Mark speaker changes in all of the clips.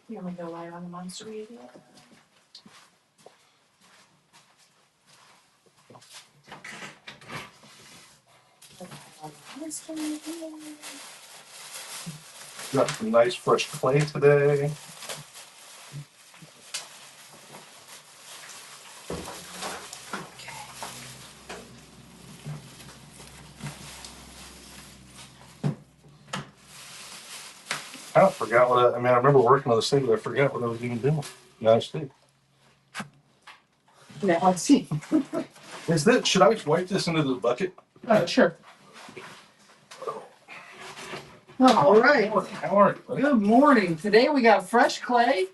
Speaker 1: You want me to go light on the monster yet?
Speaker 2: Got some nice fresh clay today. I don't forgot what I mean. I remember working on this thing, but I forgot what I was even doing. Now see.
Speaker 1: Now let's see.
Speaker 2: Is that? Should I wipe this into the bucket?
Speaker 1: Sure. All right.
Speaker 2: How are you?
Speaker 1: Good morning. Today we got fresh clay,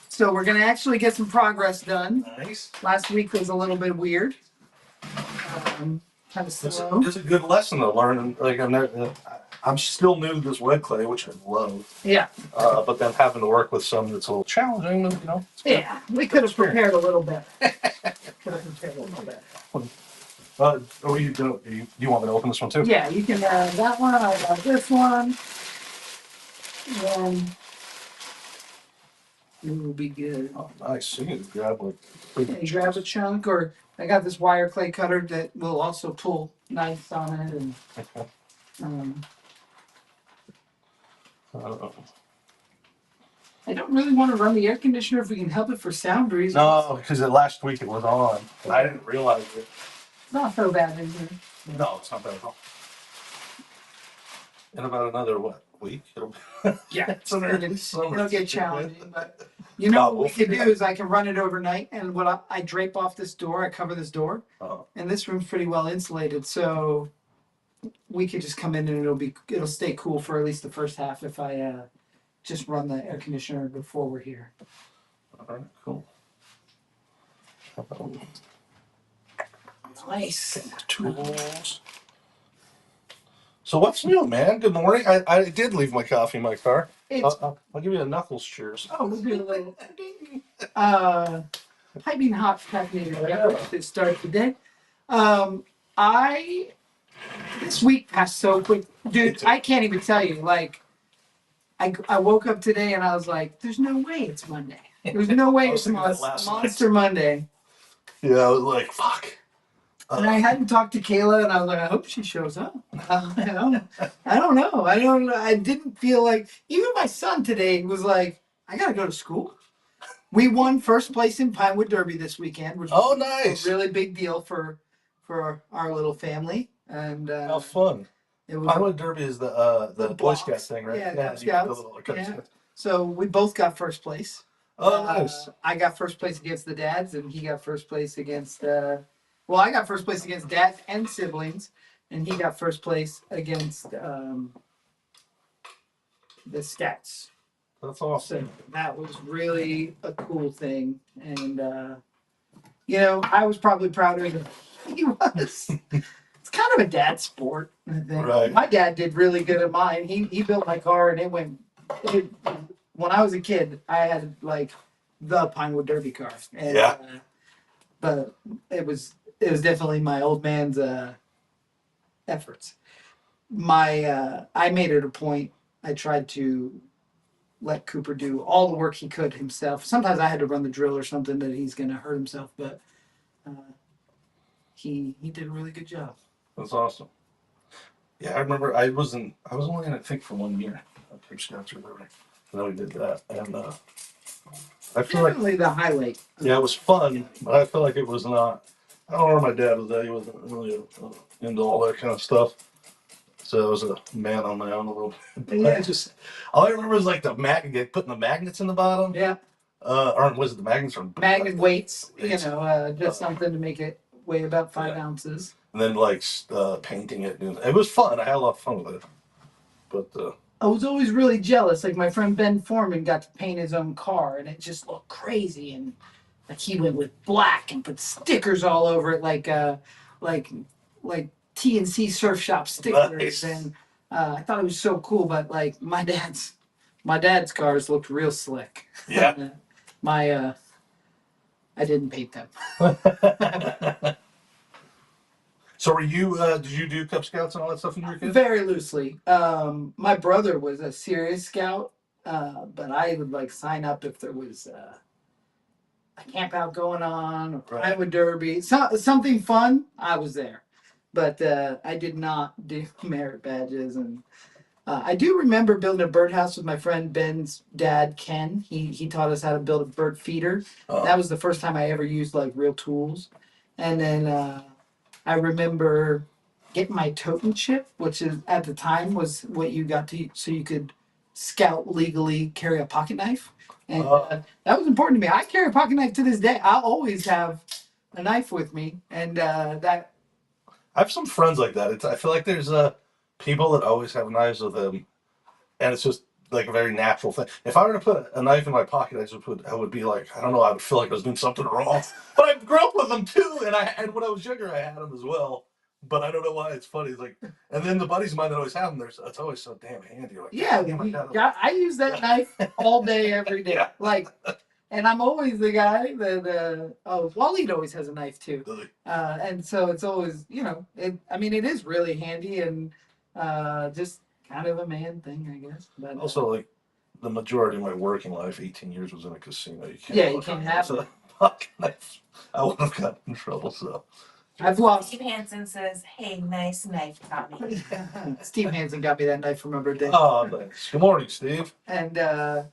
Speaker 1: so we're gonna actually get some progress done.
Speaker 2: Nice.
Speaker 1: Last week was a little bit weird. Kind of slow.
Speaker 2: It's a good lesson to learn. Like I'm still new to this wet clay, which I love.
Speaker 1: Yeah.
Speaker 2: But then having to work with some that's a little challenging, you know.
Speaker 1: Yeah, we could have prepared a little bit. Could have prepared a little bit.
Speaker 2: Are you gonna? You want me to open this one too?
Speaker 1: Yeah, you can have that one. I got this one. And it will be good.
Speaker 2: Oh, nice. So you can grab like.
Speaker 1: Yeah, you grab a chunk, or I got this wire clay cutter that will also pull nice on it, and I don't really want to run the air conditioner if we can help it for sound reasons.
Speaker 2: No, because last week it was on, and I didn't realize it.
Speaker 1: Not so bad, is it?
Speaker 2: No, it's not bad at all. In about another week?
Speaker 1: Yeah,
Speaker 2: it's an early summer.
Speaker 1: It'll get challenging, but you know what we can do is I can run it overnight, and what I drape off this door, I cover this door, and this room's pretty well insulated, so we could just come in and it'll stay cool for at least the first half if I just run the air conditioner before we're here.
Speaker 2: All right, cool.
Speaker 1: Nice.
Speaker 2: Tools. So what's new, man? Good morning. I did leave my coffee in my car. I'll give you a knuckles cheers.
Speaker 1: Oh, we'll do a little piping hot caffeinated to start the day. This week passed so quick, dude. I can't even tell you. Like, I woke up today and I was like, "There's no way it's Monday. There's no way it's Monster Monday."
Speaker 2: Yeah, I was like, "Fuck."
Speaker 1: And I hadn't talked to Kayla, and I was like, I hope she shows up. I don't know. I didn't feel like, even my son today was like, I got to go to school. We won first place in Pinewood Derby this weekend, which was
Speaker 2: nice.
Speaker 1: A really big deal for our little family. And
Speaker 2: how fun. It was, Pinewood Derby is the Boy Scout thing, right?
Speaker 1: Yeah, Scouts. Yeah. So we both got first place.
Speaker 2: Oh, nice.
Speaker 1: I got first place against the dads, and he got first place against... Well, I got first place against dads and siblings, and he got first place against the Scouts.
Speaker 2: That's awesome.
Speaker 1: So that was really a cool thing, and you know, I was probably prouder than he was. It's kind of a dad sport, I think. Right. My dad did really good at mine. He built my car, and when I was a kid, I had like the Pinewood Derby car, and but it was definitely my old man's efforts. I made it a point. I tried to let Cooper do all the work he could himself. Sometimes I had to run the drill or something that he's going to hurt himself, but he did a really good job.
Speaker 2: That's awesome. Yeah, I remember I was only in, I think, for 1 year. Cape Scouts or whatever. And then we did that, and I feel
Speaker 1: definitely the highlight.
Speaker 2: Yeah, it was fun, but I feel like it was not. I don't know where my dad was at. He wasn't really into all that kind of stuff. So I was a man on my own a little bit. Yeah. All I remember was like putting the magnets in the bottom.
Speaker 1: Yeah.
Speaker 2: Or was it the magnets from
Speaker 1: magnet weights? You know, just something to make it weigh about 5 ounces.
Speaker 2: And then like painting it. It was fun. I had a lot of fun with it. But
Speaker 1: I was always really jealous. Like my friend Ben Foreman got to paint his own car, and it just looked crazy. And like he went with black and put stickers all over it, like TNC Surf Shop stickers. Nice. And I thought it was so cool. But like my dad's cars looked real slick.
Speaker 2: Yeah.
Speaker 1: I didn't paint them.
Speaker 2: So did you do Cub Scouts and all that stuff when you were a kid?
Speaker 1: Very loosely. My brother was a serious scout, But I would like sign up if there was a camp out going on, or Iowa Derby, something fun. I was there, but I did not do merit badges. And I do remember building a birdhouse with my friend Ben's dad, Ken. He taught us how to build a bird feeder. That was the first time I ever used like real tools. And then I remember getting my totem chip, which is at the time was what you got to so you could scout legally carry a pocket knife. And that was important to me. I carry a pocket knife to this day. I'll always have a knife with me, and that.
Speaker 2: I have some friends like that. I feel like there's people that always have knives with them, and it's just like a very natural thing. If I were to put a knife in my pocket, I would be like, I don't know, I would feel like I was doing something wrong. But I grew up with them too, and when I was younger, I had them as well. But I don't know why it's funny. It's like, and then the buddies of mine that always have them, it's always so damn handy. Like,
Speaker 1: yeah, I use that knife all day, every day. Like, and I'm always the guy that Waleed always has a knife too, and so it's always I mean, it is really handy and just kind of a man thing, I guess. But
Speaker 2: also, like the majority of my working life, 18 years, was in a casino.
Speaker 1: You can't have
Speaker 2: a pocket knife. I would have gotten in trouble. So.
Speaker 1: I've lost.
Speaker 3: Steve Hansen says, "Hey, nice knife, Tommy."
Speaker 1: Steve Hansen got me that knife for my birthday.
Speaker 2: Oh, thanks. Good morning, Steve.
Speaker 1: And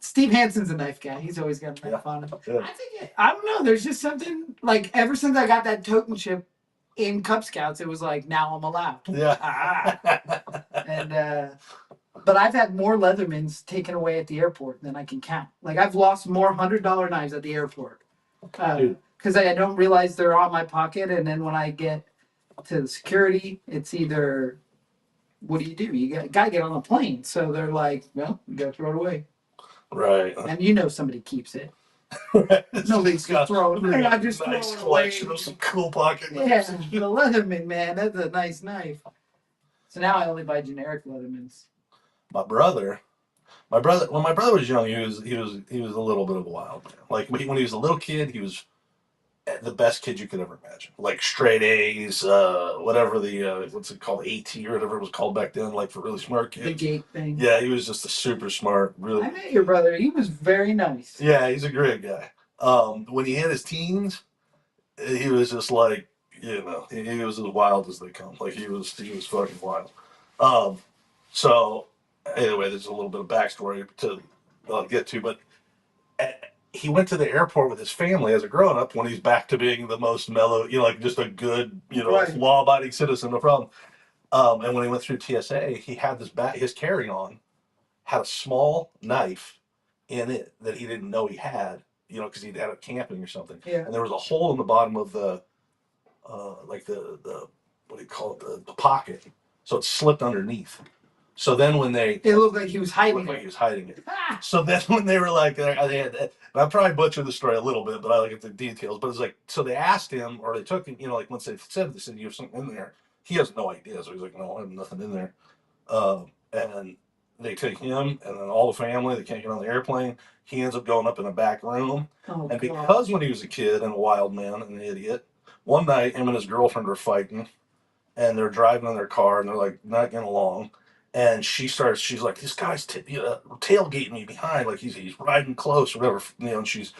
Speaker 1: Steve Hansen's a knife guy. He's always got a knife on him. Yeah. I don't know. There's just something like ever since I got that totem chip in Cub Scouts, it was like now I'm allowed.
Speaker 2: Yeah.
Speaker 1: And but I've had more Leathermans taken away at the airport than I can count. Like I've lost more $100 knives at the airport. Because I don't realize they're on my pocket, and then when I get to the security, it's either, what do? You got to get on the plane. So they're like, well, you got to throw it away.
Speaker 2: Right.
Speaker 1: And somebody keeps it.
Speaker 2: Right.
Speaker 1: Nobody's going to throw it.
Speaker 2: I just nice collection of some cool pocket knives.
Speaker 1: Yeah, the Leatherman, man, that's a nice knife. So now I only buy generic Leathermans.
Speaker 2: My brother, when my brother was young, he was a little bit of a wild man. Like when he was a little kid, he was the best kid you could ever imagine. Like straight A's, whatever the what's it called, AT or whatever it was called back then, like for really smart kids.
Speaker 1: The gate thing.
Speaker 2: Yeah, he was just a super smart, really.
Speaker 1: I met your brother. He was very nice.
Speaker 2: Yeah, he's a great guy. When he hit his teens, he was just like, he was as wild as they come. Like he was fucking wild. So anyway, there's a little bit of backstory to get to, but he went to the airport with his family as a grown up when he's back to being the most mellow, like just a good,
Speaker 1: right.
Speaker 2: law-abiding citizen, no problem. And when he went through TSA, he had his carry-on had a small knife in it that he didn't know he had, because he'd had it camping or something.
Speaker 1: Yeah.
Speaker 2: And there was a hole in the bottom of the, like the what do you call it, the pocket. So it slipped underneath. So then when it
Speaker 1: looked like he was hiding
Speaker 2: it. So then when they were like, they had, I probably butchered the story a little bit, but I like the details. But it's like, so they asked him, or they took him, like once they said you have something in there, he has no idea. So he's like, no, I have nothing in there. And they take him and then all the family, they can't get on the airplane. He ends up going up in a back room. And because when he was a kid and a wild man and an idiot, one night him and his girlfriend are fighting and they're driving in their car and they're like not getting along. And she's like, this guy's tailgating me behind, like he's riding close, or whatever, and he's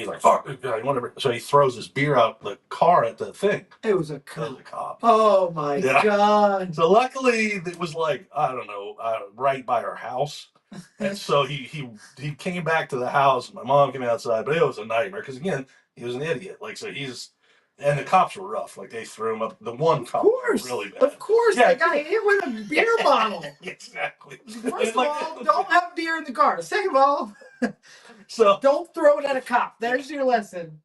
Speaker 2: like, fuck, whatever. So he throws his beer out the car at the thing.
Speaker 1: It was a cop.
Speaker 2: It was a cop.
Speaker 1: Oh my God.
Speaker 2: So luckily it was like, I don't know, right by our house. And so he came back to the house. My mom came outside, but it was a nightmare because again, he was an idiot. Like, so and the cops were rough. Like they threw him up. The one cop was really bad.
Speaker 1: Of course, yeah, that guy hit with a beer bottle.
Speaker 2: Exactly.
Speaker 1: First of all, don't have beer in the car. Second of all,
Speaker 2: so
Speaker 1: don't throw it at a cop. There's your lesson.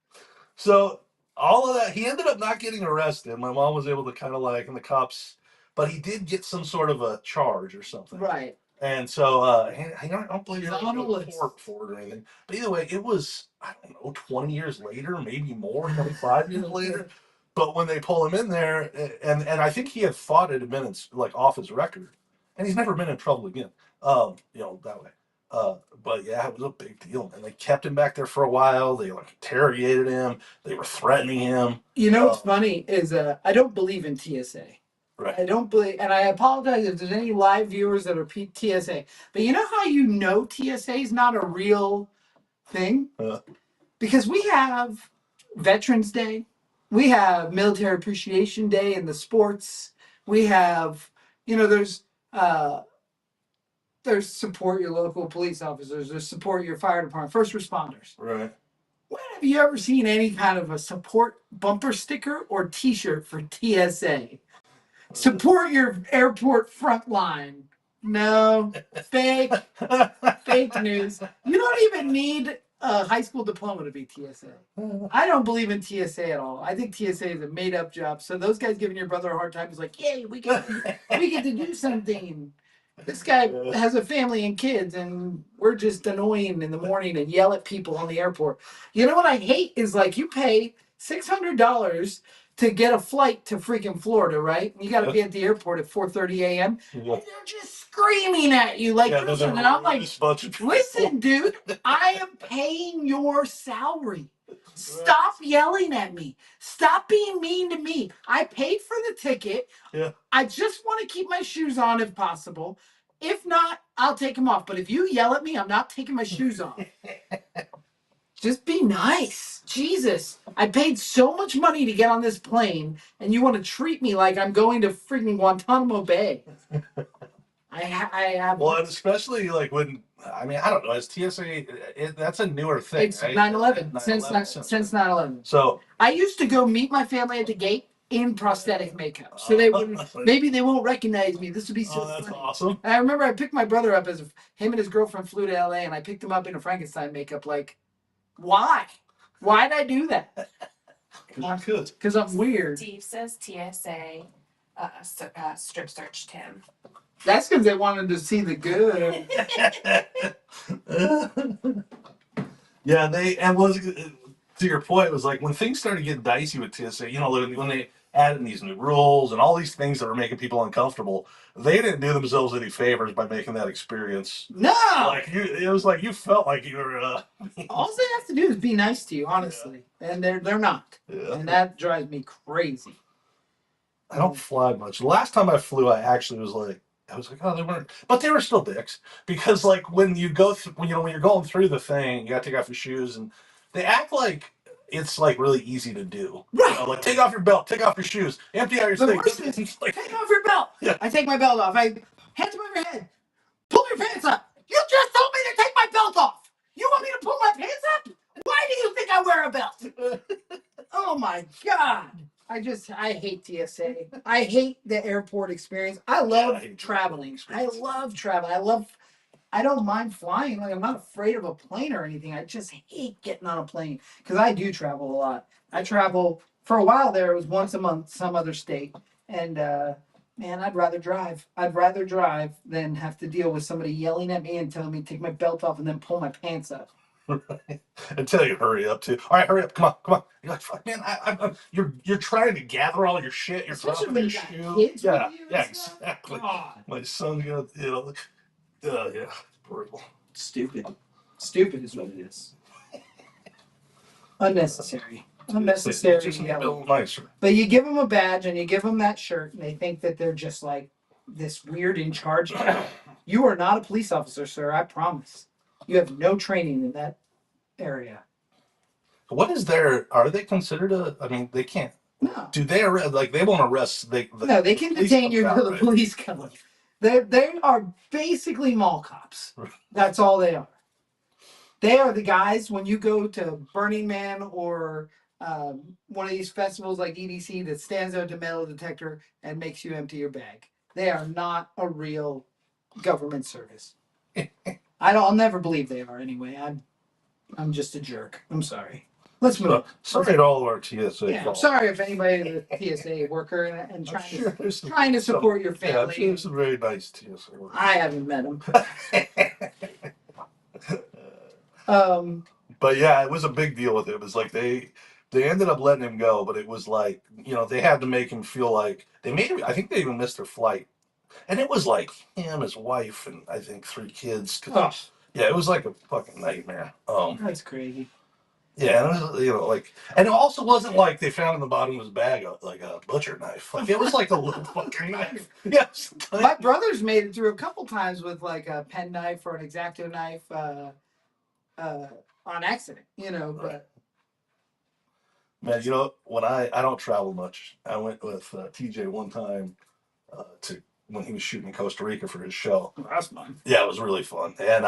Speaker 2: So all of that, he ended up not getting arrested. My mom was able to kind of and the cops, but he did get some sort of a charge or something.
Speaker 1: Right.
Speaker 2: And so I don't believe
Speaker 1: he's on the list
Speaker 2: for it or anything. But either way, it was, I don't know, 20 years later, maybe more, 25 years later. But when they pull him in there, and I think he had thought it had been off his record, and he's never been in trouble again. That way. But yeah, it was a big deal. And they kept him back there for a while. They interrogated him. They were threatening him.
Speaker 1: What's funny is I don't believe in TSA.
Speaker 2: Right.
Speaker 1: I don't believe, and I apologize if there's any live viewers that are TSA. But you know how you know TSA is not a real thing? Because we have Veterans Day, we have Military Appreciation Day in the sports, we have, there's support your local police officers, there's support your fire department, first responders.
Speaker 2: Right.
Speaker 1: When have you ever seen any kind of a support bumper sticker or T-shirt for TSA? Support your airport front line. No, fake, fake news. You don't even need a high school diploma to be TSA. I don't believe in TSA at all. I think TSA is a made-up job. So those guys giving your brother a hard time is like, yay, we get to do something. This guy has a family and kids, and we're just annoying in the morning and yell at people on the airport. You know what I hate is like you pay $600 to get a flight to freaking Florida, right? You got to be at the airport at 4:30 a.m. And they're just screaming at you like this, and I'm like, listen, dude, I am paying your salary. Stop yelling at me. Stop being mean to me. I paid for the ticket.
Speaker 2: Yeah.
Speaker 1: I just want to keep my shoes on if possible. If not, I'll take them off. But if you yell at me, I'm not taking my shoes off. Just be nice. Jesus. I paid so much money to get on this plane, and you want to treat me like I'm going to freaking Guantanamo Bay. I have.
Speaker 2: Well, and especially like when, I mean, I don't know, as TSA, that's a newer thing.
Speaker 1: It's
Speaker 2: right?
Speaker 1: 9/11. Since 9/11.
Speaker 2: So
Speaker 1: I used to go meet my family at the gate in prosthetic makeup, so they wouldn't. Maybe they won't recognize me. This would be so.
Speaker 2: that's
Speaker 1: funny.
Speaker 2: awesome.
Speaker 1: And I remember I picked my brother up as him and his girlfriend flew to LA, and I picked him up in a Frankenstein makeup. Like, why? Why'd I do that? Because I'm weird.
Speaker 3: Steve says TSA strip searched him.
Speaker 1: That's because they wanted to see the good.
Speaker 2: Yeah, and was to your point, it was like when things started getting dicey with TSA, you know, when they added in these new rules and all these things that were making people uncomfortable, they didn't do themselves any favors by making that experience.
Speaker 1: No,
Speaker 2: like it was like you felt like you were.
Speaker 1: All they have to do is be nice to you, honestly, and they're not, and that drives me crazy.
Speaker 2: I don't fly much. The last time I flew, I actually was like, oh, they weren't, but they were still dicks because, like, when you go through, when you're going through the thing, you got to take off your shoes, and they act like it's like really easy to do.
Speaker 1: Right.
Speaker 2: You know, like take off your belt, take off your shoes, empty out your
Speaker 1: The
Speaker 2: thing.
Speaker 1: worst is,
Speaker 2: Like,
Speaker 1: take off your belt.
Speaker 2: Yeah.
Speaker 1: I take my belt off. Hands above your head. Pull your pants up. You just told me to take my belt off. You want me to pull my pants up? Why do you think I wear a belt? Oh my God. I hate TSA. I hate the airport experience. I love traveling. I love traveling. I don't mind flying. Like, I'm not afraid of a plane or anything. I just hate getting on a plane because I do travel a lot. I travel for a while there. It was once a month, some other state. And, man, I'd rather drive. I'd rather drive than have to deal with somebody yelling at me and telling me to take my belt off and then pull my pants up.
Speaker 2: And tell you hurry up too. All right, hurry up! Come on! You're like, fuck, man! You're trying to gather all your shit. You're
Speaker 1: Especially
Speaker 2: dropping
Speaker 1: when
Speaker 2: your
Speaker 1: you got
Speaker 2: shoes.
Speaker 1: kids
Speaker 2: Yeah,
Speaker 1: with you
Speaker 2: yeah,
Speaker 1: and stuff.
Speaker 2: exactly.
Speaker 1: God.
Speaker 2: My son got, yeah, brutal.
Speaker 1: Stupid is what it is. Unnecessary. Unnecessary
Speaker 2: Just a
Speaker 1: yelling.
Speaker 2: little nicer.
Speaker 1: But you give them a badge and you give them that shirt, and they think that they're just like this weird in charge. You are not a police officer, sir. I promise. You have no training in that area.
Speaker 2: What is their? Are they considered a? I mean, they can't.
Speaker 1: No.
Speaker 2: Do they arrest? Like they won't arrest?
Speaker 1: No, they can detain you until the police come. They are basically mall cops. That's all they are. They are the guys when you go to Burning Man or one of these festivals like EDC that stands out to metal detector and makes you empty your bag. They are not a real government service. I'll never believe they are anyway. I'm just a jerk. I'm sorry. Let's move on.
Speaker 2: Sorry to all of our TSA.
Speaker 1: Yeah, I'm sorry if anybody is a TSA worker and trying to support your family.
Speaker 2: Yeah, I'm sure there's some very nice TSA workers.
Speaker 1: I haven't met them.
Speaker 2: But yeah, it was a big deal with him. It was like they ended up letting him go, but it was like, they had to make him feel like I think they even missed their flight. And it was like him, his wife, and I think 3 kids. Yeah, it was like a fucking nightmare.
Speaker 1: That's crazy.
Speaker 2: Yeah, and it was, like, and it also wasn't like they found in the bottom of his bag like a butcher knife. Like it was like a little fucking knife. Yes.
Speaker 1: My brother's made it through a couple times with like a pen knife or an X-Acto knife on accident, but.
Speaker 2: Man, when I don't travel much, I went with TJ one time to when he was shooting in Costa Rica for his show.
Speaker 1: Oh, that's fun.
Speaker 2: Yeah, it was really fun, and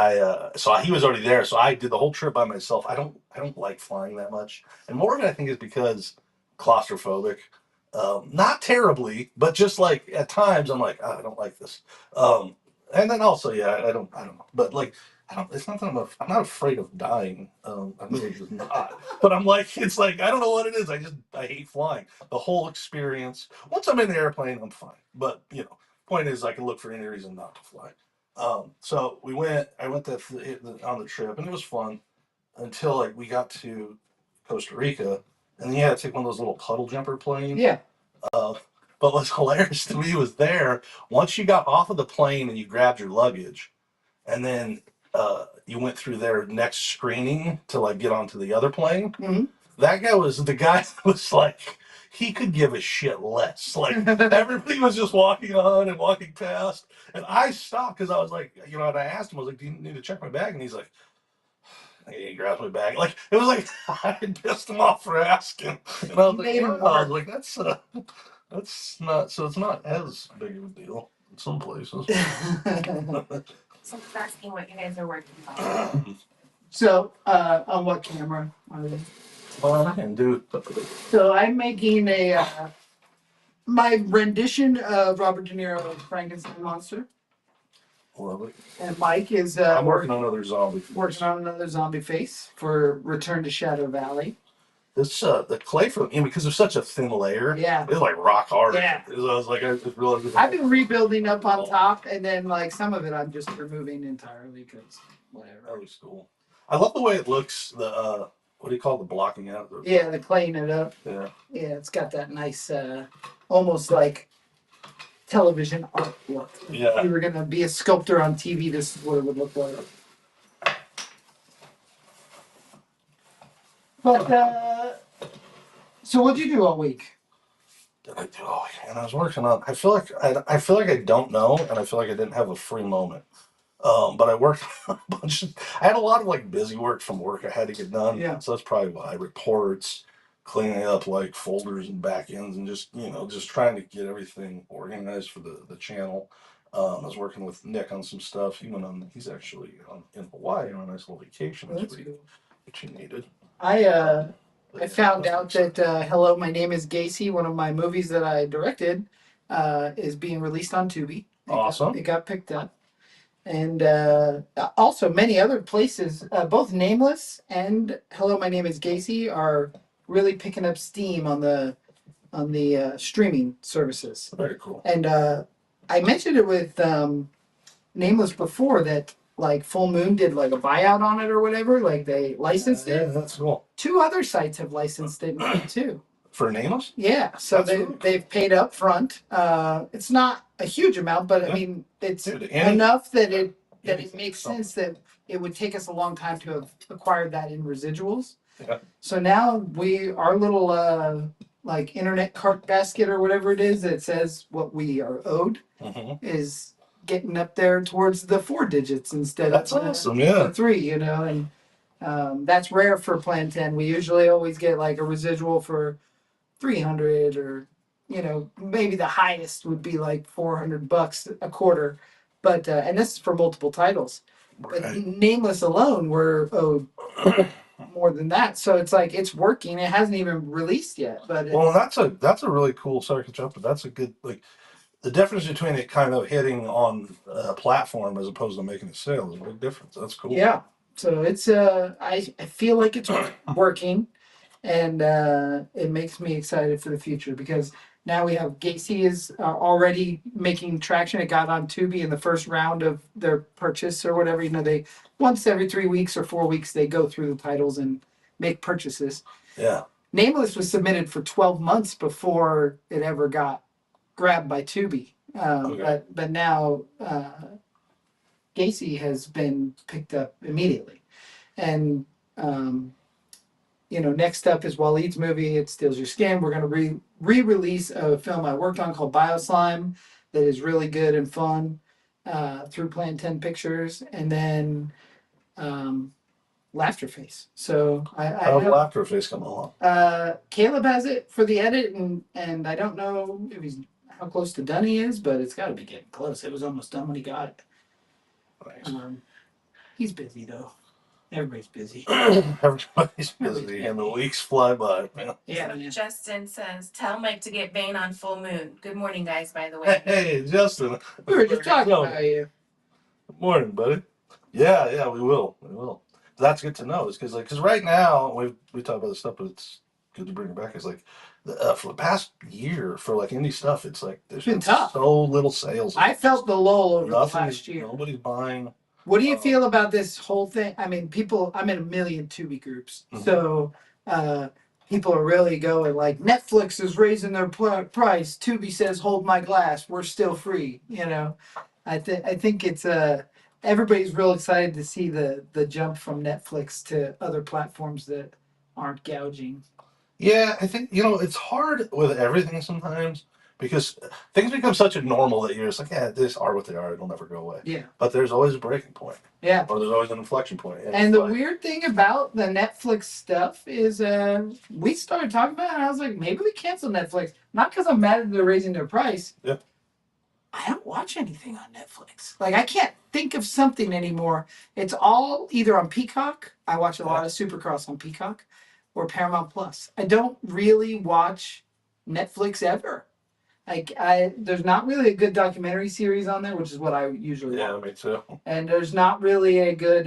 Speaker 2: he was already there, so I did the whole trip by myself. I don't like flying that much, and more of it I think is because claustrophobic. Not terribly, but just like at times I'm like, I don't like this. And then also, yeah, I don't know, but like. I don't. It's not that I'm not afraid of dying. I'm really just not. But I'm like, it's like I don't know what it is. I hate flying. The whole experience. Once I'm in the airplane, I'm fine. But point is, I can look for any reason not to fly. So I went on the trip, and it was fun until like we got to Costa Rica, and then you had to take one of those little puddle jumper planes.
Speaker 1: Yeah.
Speaker 2: Uh, but what's hilarious to me was once you got off of the plane and you grabbed your luggage, and then you went through their next screening to like get onto the other plane.
Speaker 1: Mm-hmm.
Speaker 2: The guy was like, he could give a shit less. Like everybody was just walking on and walking past, and I stopped because I was like, and I asked him, I was like, do you need to check my bag? And he's like, he grabs my bag. Like it was like I had pissed him off for asking, and I was like, that's not. So it's not as big of a deal in some places.
Speaker 3: So I'm asking what you guys are working on.
Speaker 1: So, on what camera are they?
Speaker 2: Well, I can do it.
Speaker 1: So I'm making my rendition of Robert De Niro's Frankenstein monster,
Speaker 2: Love it.
Speaker 1: and Mike is
Speaker 2: I'm working on another zombie.
Speaker 1: working on another zombie face for Return to Shadow Valley.
Speaker 2: This the clay because there's such a thin layer.
Speaker 1: Yeah.
Speaker 2: It's like rock hard.
Speaker 1: Yeah.
Speaker 2: I was like, I just realized.
Speaker 1: I've been rebuilding up on top, and then like some of it I'm just removing entirely because whatever.
Speaker 2: That looks cool. I love the way it looks. The what do you call the blocking out?
Speaker 1: Yeah, the claying it up.
Speaker 2: Yeah.
Speaker 1: Yeah, it's got that nice, almost like television art look.
Speaker 2: Yeah.
Speaker 1: If you were gonna be a sculptor on TV, this is what it would look like. But so what'd you do all week?
Speaker 2: Did I do? Oh, and I was working on. I feel like I don't know, and I feel like I didn't have a free moment. But I worked on a bunch of. I had a lot of like busy work from work I had to get done.
Speaker 1: Yeah.
Speaker 2: So that's probably why. Reports, cleaning up like folders and back ends, and just trying to get everything organized for the channel. I was working with Nick on some stuff. He's actually in Hawaii on a nice little vacation this week,
Speaker 1: Cool.
Speaker 2: which he needed.
Speaker 1: I found out that Hello, My Name is Gacy, one of my movies that I directed, is being released on Tubi.
Speaker 2: Awesome.
Speaker 1: It got picked up. And also many other places, both Nameless and Hello, My Name is Gacy are really picking up steam on the streaming services.
Speaker 2: Very cool.
Speaker 1: And I mentioned it with Nameless before that like Full Moon did like a buyout on it or whatever, like they licensed it.
Speaker 2: Yeah, that's cool.
Speaker 1: 2 other sites have licensed it too.
Speaker 2: For Nameless?
Speaker 1: Yeah, so they've paid up front. It's not a huge amount, but I mean it's enough that it makes sense that it would take us a long time to have acquired that in residuals.
Speaker 2: Yeah.
Speaker 1: So now our little like internet cart basket or whatever it is that says what we are owed is getting up there towards the 4 digits instead
Speaker 2: of awesome. Yeah.
Speaker 1: the 3, and that's rare for Plan 10. We usually always get like a residual for 300 or maybe the highest would be like $400 a quarter, but and this is for multiple titles.
Speaker 2: Right.
Speaker 1: But Nameless alone we're owed more than that, so it's like it's working. It hasn't even released yet, but
Speaker 2: that's a really cool. Sorry to jump, but that's a good like the difference between it kind of hitting on a platform as opposed to making a sale is a big difference. That's cool.
Speaker 1: Yeah, so it's I feel like it's working. And it makes me excited for the future because now we have Gacy is already making traction. It got on Tubi in the first round of their purchase or whatever. They once every 3 weeks or 4 weeks they go through the titles and make purchases.
Speaker 2: Yeah.
Speaker 1: Nameless was submitted for 12 months before it ever got grabbed by Tubi. But now Gacy has been picked up immediately, and next up is Waleed's movie, It Steals Your Skin. We're going to re-release a film I worked on called Bioslime that is really good and fun through Plan 10 Pictures. And then Laughter Face. So
Speaker 2: How's Laughter Face come along?
Speaker 1: Caleb has it for the edit, and I don't know how close to done he is, but it's got to be getting close. It was almost done when he got it.
Speaker 2: Nice.
Speaker 1: He's busy though. Everybody's busy.
Speaker 2: Everybody's busy, and the weeks fly by, man.
Speaker 1: Yeah.
Speaker 3: So Justin says, tell Mike to get Bane on full moon. Good morning, guys, by the way.
Speaker 2: Hey, Justin.
Speaker 1: We were just talking about you.
Speaker 2: Good morning, buddy. Yeah, we will. That's good to know. It's because right now we talk about this stuff, but it's good to bring it back. It's like for the past year for like indie stuff, it's like there's been
Speaker 1: tough.
Speaker 2: So little sales.
Speaker 1: I felt the lull over the last year.
Speaker 2: Nobody's buying.
Speaker 1: What do you feel about this whole thing? I mean, I'm in a million Tubi groups, so people are really going like, Netflix is raising their price. Tubi says, hold my glass. We're still free. I think it's everybody's real excited to see the jump from Netflix to other platforms that aren't gouging.
Speaker 2: Yeah, I think it's hard with everything sometimes because things become such a normal that you're just like, yeah, these are what they are. It'll never go away.
Speaker 1: Yeah.
Speaker 2: But there's always a breaking point.
Speaker 1: Yeah.
Speaker 2: Or there's always an inflection point.
Speaker 1: And the weird thing about the Netflix stuff is we started talking about it, and I was like, maybe we cancel Netflix. Not because I'm mad that they're raising their price.
Speaker 2: Yeah.
Speaker 1: I don't watch anything on Netflix. Like, I can't think of something anymore. It's all either on Peacock. I watch a lot of Supercross on Peacock, or Paramount Plus. I don't really watch Netflix ever. Like, there's not really a good documentary series on there, which is what I usually watch.
Speaker 2: Yeah, me too.
Speaker 1: And there's not really a good,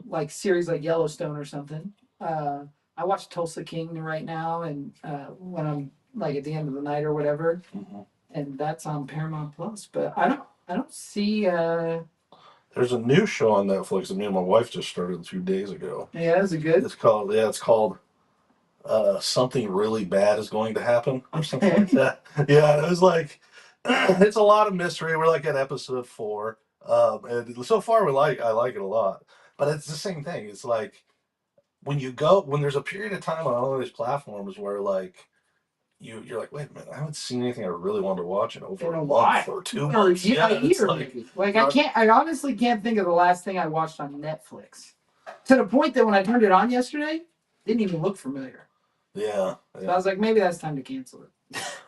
Speaker 1: like series like Yellowstone or something. I watch Tulsa King right now, and when I'm like at the end of the night or whatever, and that's on Paramount Plus. But I don't see.
Speaker 2: There's a new show on Netflix that me and my wife just started 2 days ago.
Speaker 1: Yeah, is it good?
Speaker 2: It's called Something Really Bad Is Going to Happen or something like that. Yeah, it was like it's a lot of mystery. We're like at episode 4, and so far I like it a lot. But it's the same thing. It's like when there's a period of time on all of these platforms where like you're like, wait a minute, I haven't seen anything I really wanted to watch in over a month or 2 months.
Speaker 1: Or a year, maybe. Like I honestly can't think of the last thing I watched on Netflix. To the point that when I turned it on yesterday, it didn't even look familiar.
Speaker 2: Yeah.
Speaker 1: So I was like, maybe that's time to cancel it.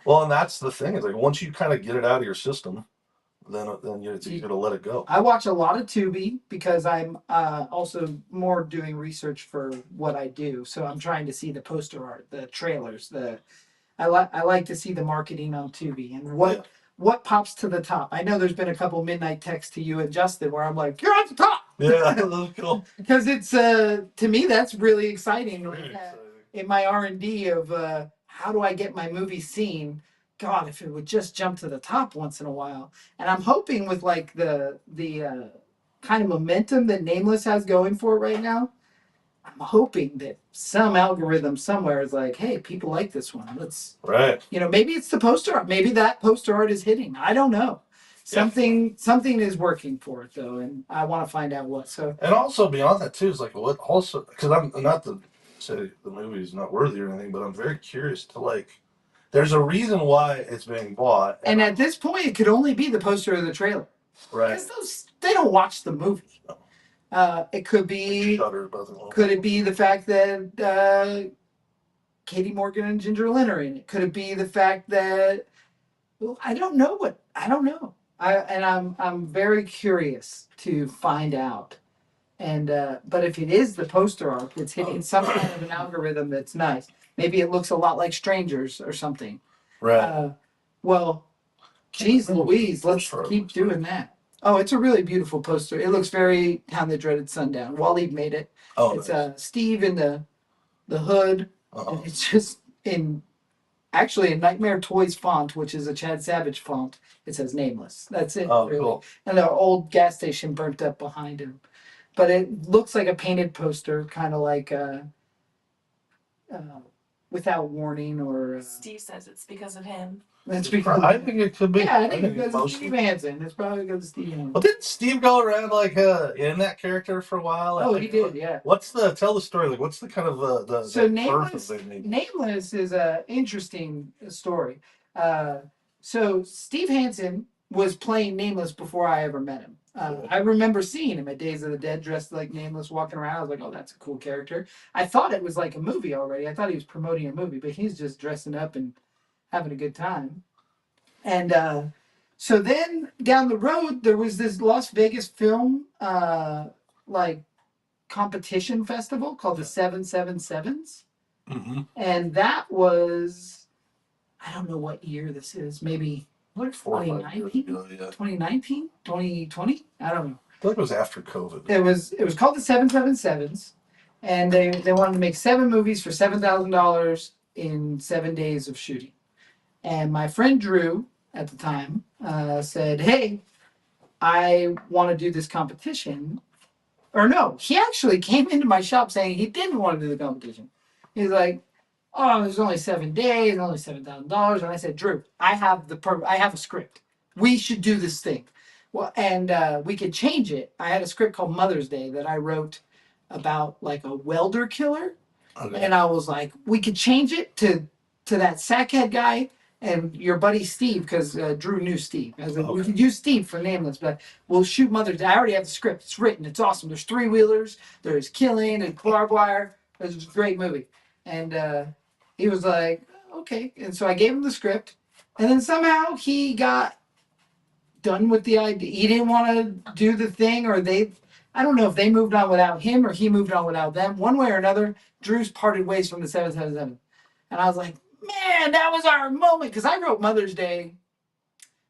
Speaker 2: Well, and that's the thing. Is like once you kind of get it out of your system, then it's easier to let it go. I
Speaker 1: watch a lot of Tubi because I'm also more doing research for what I do. So I'm trying to see the poster art, the trailers, I like to see the marketing on Tubi and what pops to the top. I know there's been a couple midnight texts to you and Justin where I'm like, you're on the top.
Speaker 2: Yeah, that's cool.
Speaker 1: Because it's to me that's really exciting. In my R&D of how do I get my movie seen? God, if it would just jump to the top once in a while. And I'm hoping with like the kind of momentum that Nameless has going for it right now, I'm hoping that some algorithm somewhere is like, hey, people like this one. Maybe it's the poster art. Maybe that poster art is hitting. I don't know. Something is working for it though, and I want to find out what. So
Speaker 2: and also beyond that too is like what also because I'm not to say the movie is not worthy or anything, but I'm very curious to like. There's a reason why it's being bought,
Speaker 1: and at this point, it could only be the poster or the trailer.
Speaker 2: Right.
Speaker 1: Because they don't watch the movie. It could be. Could it be the fact that Katie Morgan and Ginger Lynn are in it? Could it be the fact that I don't know. I'm very curious to find out. And but if it is the poster art, it's hitting some kind of an algorithm that's nice. Maybe it looks a lot like Strangers or something.
Speaker 2: Right.
Speaker 1: Well, geez Louise, let's keep doing that. Oh, it's a really beautiful poster. It looks very Town That Dreaded Sundown. Waleed made it. Oh, it's nice. Steve in the hood. And it's just in Nightmare Toys font, which is a Chad Savage font. It says Nameless. That's it.
Speaker 2: Oh,
Speaker 1: really.
Speaker 2: Cool.
Speaker 1: And the old gas station burnt up behind him. But it looks like a painted poster, kind of like Without Warning or...
Speaker 3: Steve says it's because of him.
Speaker 1: That's because
Speaker 2: I think it could be.
Speaker 1: yeah, I think it's because of
Speaker 2: mostly.
Speaker 1: Steve Hansen. It's probably because of Steve Hansen.
Speaker 2: Well, didn't Steve go around like in that character for a while?
Speaker 1: Oh, he did, yeah.
Speaker 2: Tell the story? Like, what's the kind of
Speaker 1: So
Speaker 2: the birth of the name?
Speaker 1: Nameless is a interesting story. So Steve Hansen was playing Nameless before I ever met him. I remember seeing him at Days of the Dead dressed like Nameless, walking around. I was like, oh, that's a cool character. I thought it was like a movie already. I thought he was promoting a movie, but he's just dressing up and having a good time. And so then down the road, there was this Las Vegas film like competition festival called the 777s.
Speaker 2: Mm-hmm.
Speaker 1: And that was, I don't know what year this is, maybe
Speaker 2: Like 4 or 5 years ago, yeah.
Speaker 1: 2019, 2020, I don't know.
Speaker 2: I feel like it was after COVID.
Speaker 1: It was called the 777s, and they wanted to make 7 movies for $7,000 in 7 days of shooting. And my friend Drew at the time said, hey, I want to do this competition. Or no, he actually came into my shop saying he didn't want to do the competition. He's like, oh, there's only 7 days, only $7,000. And I said, Drew, I have a script. We should do this thing. Well, and we could change it. I had a script called Mother's Day that I wrote about like a welder killer. Okay. And I was like, we could change it to that sackhead guy and your buddy Steve, because Drew knew Steve. I was like, we could use Steve for Nameless, but we'll shoot Mother's Day. I already have the script. It's written. It's awesome. There's 3-wheelers. There's killing and barbed wire. It's a great movie. And he was like, okay. And so I gave him the script. And then somehow he got done with the idea. He didn't want to do the thing, or I don't know if they moved on without him or he moved on without them. One way or another, Drew's parted ways from the 777. And I was like, man, that was our moment. Because I wrote Mother's Day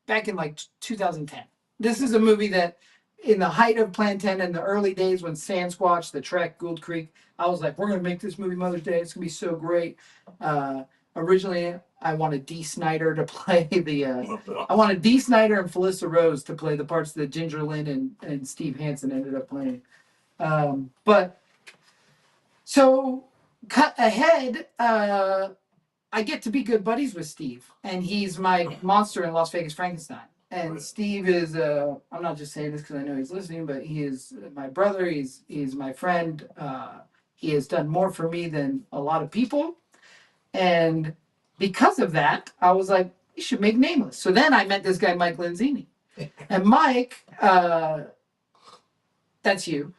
Speaker 1: back in like 2010. This is a movie that in the height of Plan 10 in the early days when Sasquatch, The Trek, Gould Creek, I was like, we're going to make this movie Mother's Day. It's going to be so great. Originally, I wanted Dee Snider to play I wanted Dee Snider and Felissa Rose to play the parts that Ginger Lynn and Steve Hansen ended up playing. But so cut ahead, I get to be good buddies with Steve, and he's my monster in Las Vegas Frankenstein. And right. Steve is, I'm not just saying this because I know he's listening, but he is my brother. He's my friend. He has done more for me than a lot of people. And because of that, I was like, you should make Nameless. So then I met this guy, Mike Lenzini. And Mike, that's you.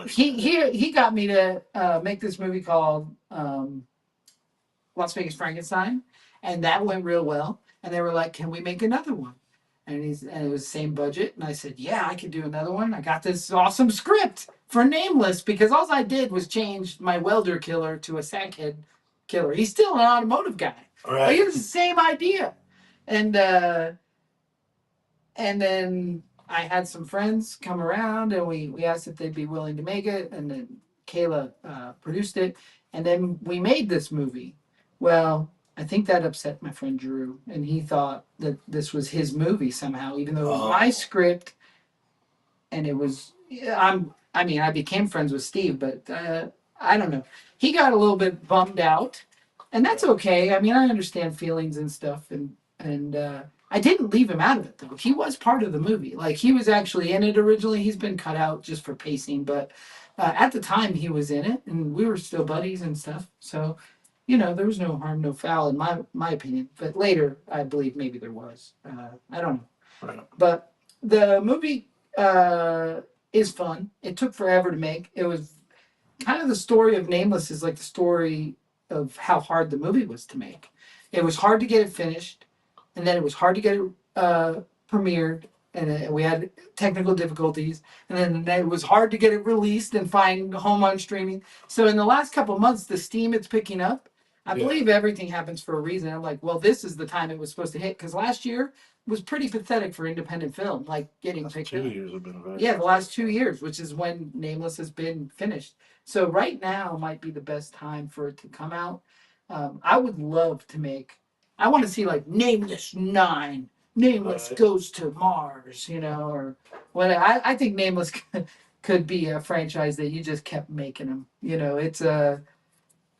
Speaker 1: He got me to make this movie called Las Vegas Frankenstein, and that went real well. And they were like, "Can we make another one?" And it was the same budget. And I said, "Yeah, I could do another one. I got this awesome script for Nameless because all I did was change my welder killer to a sackhead killer. He's still an automotive guy, right? But it was the same idea." And then I had some friends come around, and we asked if they'd be willing to make it, and then Kayla produced it, and then we made this movie. Well, I think that upset my friend Drew, and he thought that this was his movie somehow, even though it was my script. And it was, I became friends with Steve, but I don't know. He got a little bit bummed out, and that's okay. I mean, I understand feelings and stuff, and I didn't leave him out of it though. He was part of the movie. Like he was actually in it originally. He's been cut out just for pacing, but at the time he was in it, and we were still buddies and stuff. So. There was no harm, no foul in my opinion. But later, I believe maybe there was. I don't know. Right. But the movie is fun. It took forever to make. It was kind of the story of Nameless is like the story of how hard the movie was to make. It was hard to get it finished, and then it was hard to get it premiered, and we had technical difficulties, and then it was hard to get it released and find home on streaming. So in the last couple of months, the steam it's picking up. I believe everything happens for a reason. I'm like, well, this is the time it was supposed to hit, because last year was pretty pathetic for independent film, like getting picked up.
Speaker 2: 2 years have been very
Speaker 1: the last 2 years, which is when Nameless has been finished. So right now might be the best time for it to come out. I would love to I want to see like Nameless 9, Nameless goes to Mars, or what. I think Nameless could be a franchise that you just kept making them.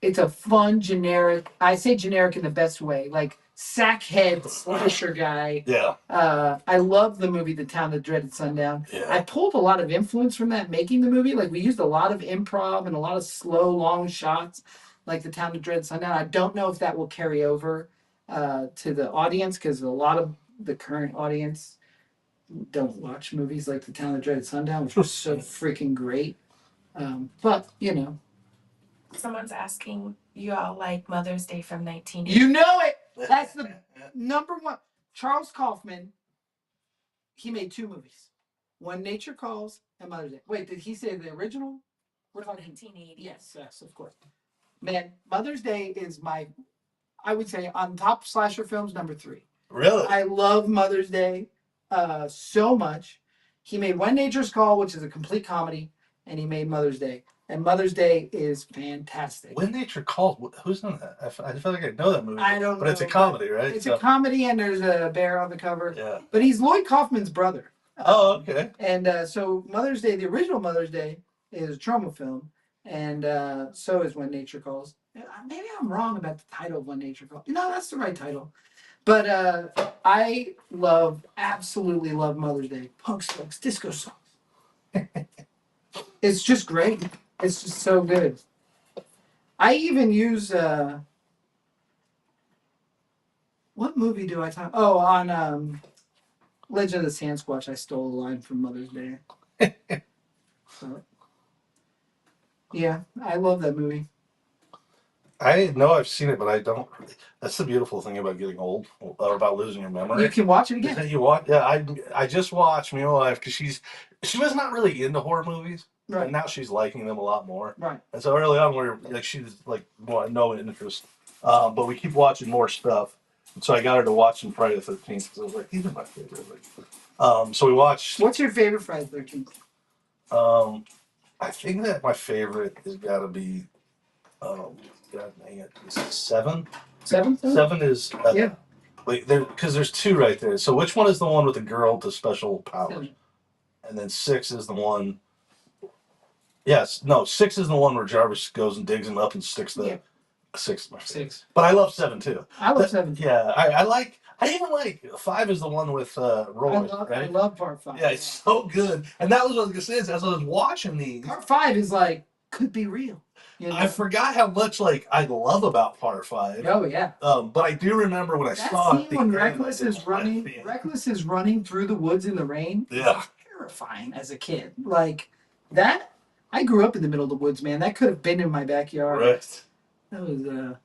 Speaker 1: It's a fun, generic, I say generic in the best way. Like, sackhead slasher guy.
Speaker 2: Yeah.
Speaker 1: I love the movie The Town That Dreaded Sundown.
Speaker 2: Yeah.
Speaker 1: I pulled a lot of influence from that making the movie. Like we used a lot of improv and a lot of slow, long shots, like The Town That Dreaded Sundown. I don't know if that will carry over to the audience because a lot of the current audience don't watch movies like The Town That Dreaded Sundown, which was so freaking great. But you know,
Speaker 3: Someone's asking you all like Mother's Day from 1980.
Speaker 1: you know it. That's the number one. Charles Kaufman. He made 2 movies: When Nature Calls and Mother's Day. Wait, did he say the original?
Speaker 3: We're talking 1980.
Speaker 1: Yes, of course. Man, Mother's Day is I would say on top slasher films, number 3.
Speaker 2: Really?
Speaker 1: I love Mother's Day so much. He made When Nature's Call, which is a complete comedy, and he made Mother's Day. And Mother's Day is fantastic.
Speaker 2: When Nature Calls, who's in that? I feel like I know that movie.
Speaker 1: I don't know.
Speaker 2: But it's a comedy, right?
Speaker 1: It's a comedy, and there's a bear on the cover.
Speaker 2: Yeah.
Speaker 1: But he's Lloyd Kaufman's brother.
Speaker 2: Oh, okay.
Speaker 1: And so Mother's Day, the original Mother's Day, is a trauma film. And so is When Nature Calls. Maybe I'm wrong about the title of When Nature Calls. No, that's the right title. But I absolutely love Mother's Day. Punk songs, disco songs. It's just great. It's just so good. I even use what movie do I talk? Oh, on Legend of the Sasquatch, I stole a line from Mother's Day. So, yeah, I love that movie.
Speaker 2: I know I've seen it, but I don't. That's the beautiful thing about getting old, or about losing your memory.
Speaker 1: You can watch it
Speaker 2: Is
Speaker 1: again.
Speaker 2: that you watch? Yeah, I just watched me and my wife because she was not really into horror movies,
Speaker 1: Right.
Speaker 2: and now she's liking them a lot more.
Speaker 1: Right.
Speaker 2: And so early on, we were like, she's like no interest, but we keep watching more stuff. And so I got her to watch some Friday the 13th because I was like, these are my favorite. So we watched.
Speaker 1: What's your favorite Friday the 13th?
Speaker 2: I think that my favorite has got to be. God dang it! Is it 7?
Speaker 1: 7?
Speaker 2: 7 is
Speaker 1: Yeah.
Speaker 2: Wait, because there's 2 right there. So which one is the one with the girl with the special powers?
Speaker 1: 7.
Speaker 2: And then 6 is the one. Yes, no, 6 is the one where Jarvis goes and digs him up and sticks the 6.
Speaker 1: 6.
Speaker 2: But I love 7 too.
Speaker 1: I love 7.
Speaker 2: Yeah, I even like 5 is the one with Roy.
Speaker 1: I love part 5.
Speaker 2: Yeah, it's so good. And that was what I was gonna say is as I was watching these.
Speaker 1: Part 5 is like could be real. You know?
Speaker 2: I forgot how much like I love about part 5.
Speaker 1: Oh yeah.
Speaker 2: But I do remember when I
Speaker 1: That
Speaker 2: saw
Speaker 1: scene
Speaker 2: it.
Speaker 1: when Reckless is running through the woods in the rain.
Speaker 2: Yeah.
Speaker 1: Terrifying as a kid. Like that. I grew up in the middle of the woods, man. That could have been in my backyard.
Speaker 2: Right.
Speaker 1: That was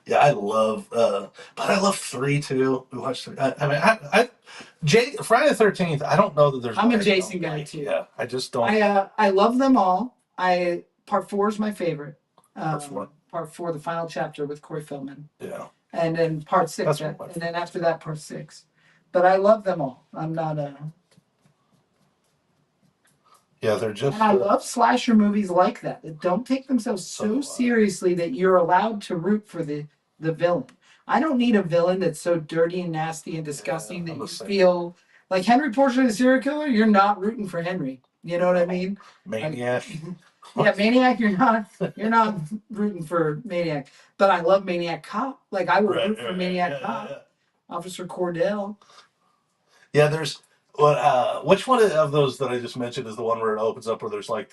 Speaker 2: Yeah, I love, but I love 3 too. We watched 3. Friday the 13th. I don't know that there's.
Speaker 1: I'm a Jason guy too.
Speaker 2: Yeah, I just don't.
Speaker 1: I love them all. Part 4 is my favorite.
Speaker 2: Part 4.
Speaker 1: Part 4, the final chapter with Corey Feldman.
Speaker 2: Yeah.
Speaker 1: And then part 6, and then after that, part 6. But I love them all. I'm not
Speaker 2: Yeah, they're just.
Speaker 1: And I love slasher movies like that don't take themselves so seriously that you're allowed to root for the villain. I don't need a villain that's so dirty and nasty and disgusting that you feel like Henry Portrait of the Serial Killer. You're not rooting for Henry. You know what I mean?
Speaker 2: Maniac.
Speaker 1: Yeah, Maniac. You're not rooting for Maniac. But I love Maniac Cop. Like I would root for Maniac Cop. Yeah. Officer Cordell.
Speaker 2: Yeah, there's. Which one of those that I just mentioned is the one where it opens up where there's like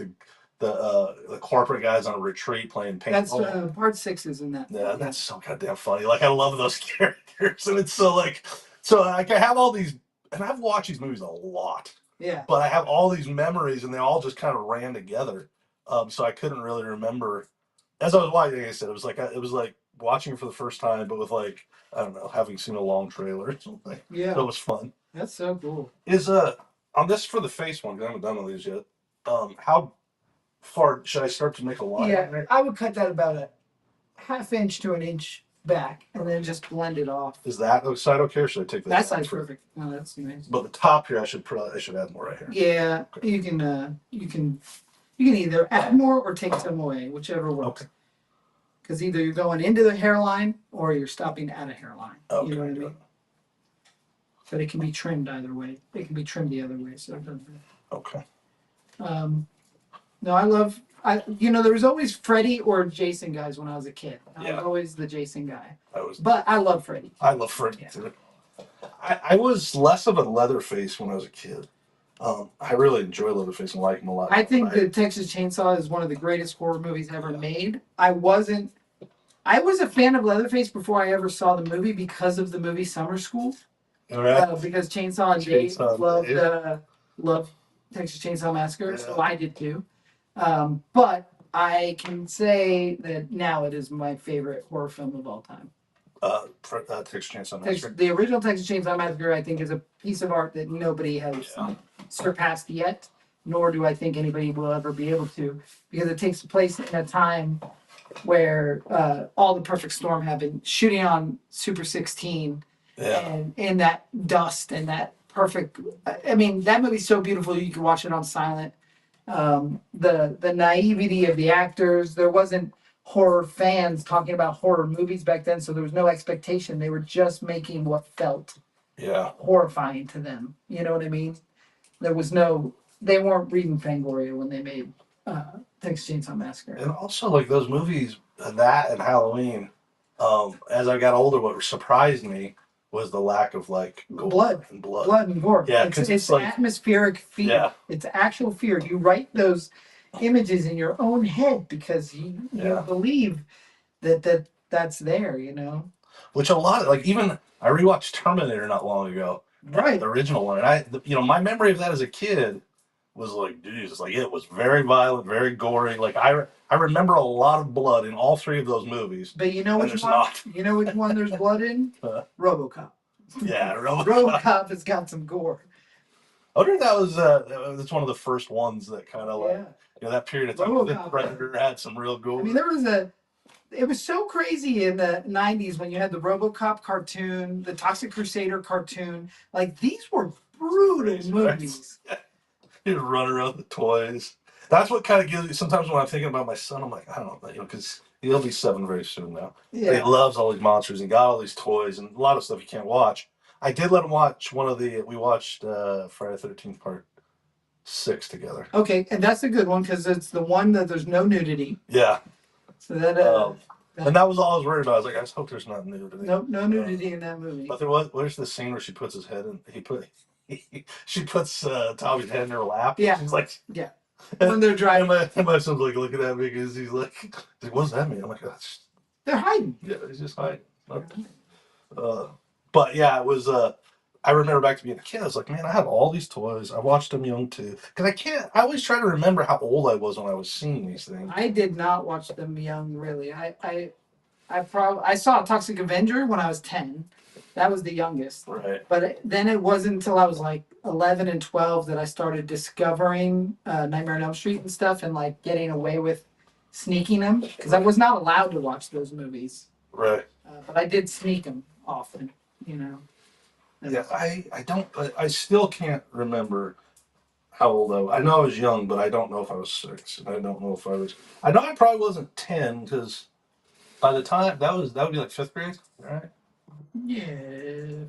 Speaker 2: the corporate guys on a retreat playing paintball?
Speaker 1: That's part 6 is in that.
Speaker 2: Yeah, that's so goddamn funny. Like I love those characters, and it's so like I have all these, and I've watched these movies a lot.
Speaker 1: Yeah.
Speaker 2: But I have all these memories, and they all just kind of ran together. So I couldn't really remember. As I was watching, like I said, it was like watching it for the first time, but with like I don't know, having seen a long trailer or something.
Speaker 1: Yeah.
Speaker 2: That was fun.
Speaker 1: That's so cool.
Speaker 2: Is on this for the face one, because I haven't done all these yet. How far should I start to make a line?
Speaker 1: Yeah, I would cut that about a ½ inch to an inch back, and then just blend it off.
Speaker 2: Is that side okay, or should I take that?
Speaker 1: That side's perfect. No, that's nice.
Speaker 2: But the top here, I should add more right here.
Speaker 1: Yeah, okay. You can either add more or take some away, whichever works. Okay. Because either you're going into the hairline or you're stopping at a hairline.
Speaker 2: Okay.
Speaker 1: You know what I mean? But it can be trimmed either way. It can be trimmed the other way, so it doesn't matter.
Speaker 2: Okay.
Speaker 1: No, I love there was always Freddy or Jason guys when I was a kid. I was always the Jason guy. But I love Freddy.
Speaker 2: I love Freddy too. I was less of a Leatherface when I was a kid. I really enjoy Leatherface and like him a lot.
Speaker 1: I think the Texas Chainsaw is one of the greatest horror movies ever made. I was a fan of Leatherface before I ever saw the movie because of the movie Summer School.
Speaker 2: All right.
Speaker 1: Because Chainsaw and Dave loved Texas Chainsaw Massacre, so I did too. But I can say that now it is my favorite horror film of all time.
Speaker 2: Texas Chainsaw Massacre.
Speaker 1: The original Texas Chainsaw Massacre, I think, is a piece of art that nobody has surpassed yet, nor do I think anybody will ever be able to, because it takes place in a time where all the perfect storm happened, shooting on Super 16, and in that dust and that perfect. I mean, that movie's so beautiful you can watch it on silent. The naivety of the actors. There wasn't horror fans talking about horror movies back then, so there was no expectation. They were just making what felt horrifying to them. You know what I mean? There was they weren't reading Fangoria when they made Texas Chainsaw Massacre.
Speaker 2: And also, like, those movies, that and Halloween, as I got older, what surprised me was the lack of, like,
Speaker 1: blood and gore.
Speaker 2: Yeah,
Speaker 1: it's like, atmospheric fear.
Speaker 2: Yeah.
Speaker 1: It's actual fear. You write those images in your own head because you believe that's there,
Speaker 2: Which a lot of, like, even I rewatched Terminator not long ago.
Speaker 1: Right.
Speaker 2: The original one. And my memory of that as a kid was like, Jesus, like, it was very violent, very gory. Like, I remember a lot of blood in all three of those movies.
Speaker 1: But you know which one? You know which one there's blood in? RoboCop.
Speaker 2: Yeah,
Speaker 1: RoboCop has got some gore.
Speaker 2: I wonder if that's one of the first ones that kind of like, that period of time. The Predator had some real gore.
Speaker 1: I mean, it was so crazy in the 90s when you had the RoboCop cartoon, the Toxic Crusader cartoon. Like, these were brutal movies.
Speaker 2: Right? He'd run around with the toys. That's what kind of gives me, sometimes when I'm thinking about my son, I'm like, I don't know, because he'll be 7 very soon now. Yeah. He loves all these monsters and got all these toys and a lot of stuff you can't watch. I did let him watch we watched Friday the 13th Part 6 together.
Speaker 1: Okay, and that's a good one because it's the one that there's no nudity.
Speaker 2: Yeah.
Speaker 1: So that
Speaker 2: and that was all I was worried about. I was like, I just hope there's not nudity.
Speaker 1: No nudity in that movie.
Speaker 2: But there's the scene where she puts his head in. She puts Tommy's head in her lap.
Speaker 1: Yeah.
Speaker 2: She's like,
Speaker 1: yeah. When they're driving,
Speaker 2: and my son's like looking at me because he's like, what does that mean? I'm like,
Speaker 1: they're hiding.
Speaker 2: Yeah, he's just hiding. But yeah, it was. I remember back to being a kid. I was like, man, I had all these toys. I watched them young too. Because I always try to remember how old I was when I was seeing these things.
Speaker 1: I did not watch them young, really. I saw Toxic Avenger when I was 10. That was the youngest.
Speaker 2: Right.
Speaker 1: But then it wasn't until I was like 11 and 12 that I started discovering Nightmare on Elm Street and stuff and like getting away with sneaking them. Because I was not allowed to watch those movies.
Speaker 2: Right.
Speaker 1: But I did sneak them often,
Speaker 2: Yeah, I still can't remember how old I was. I know I was young, but I don't know if I was 6. And I don't know if I know I probably wasn't 10 because by the time that would be like 5th grade, right?
Speaker 1: Yeah,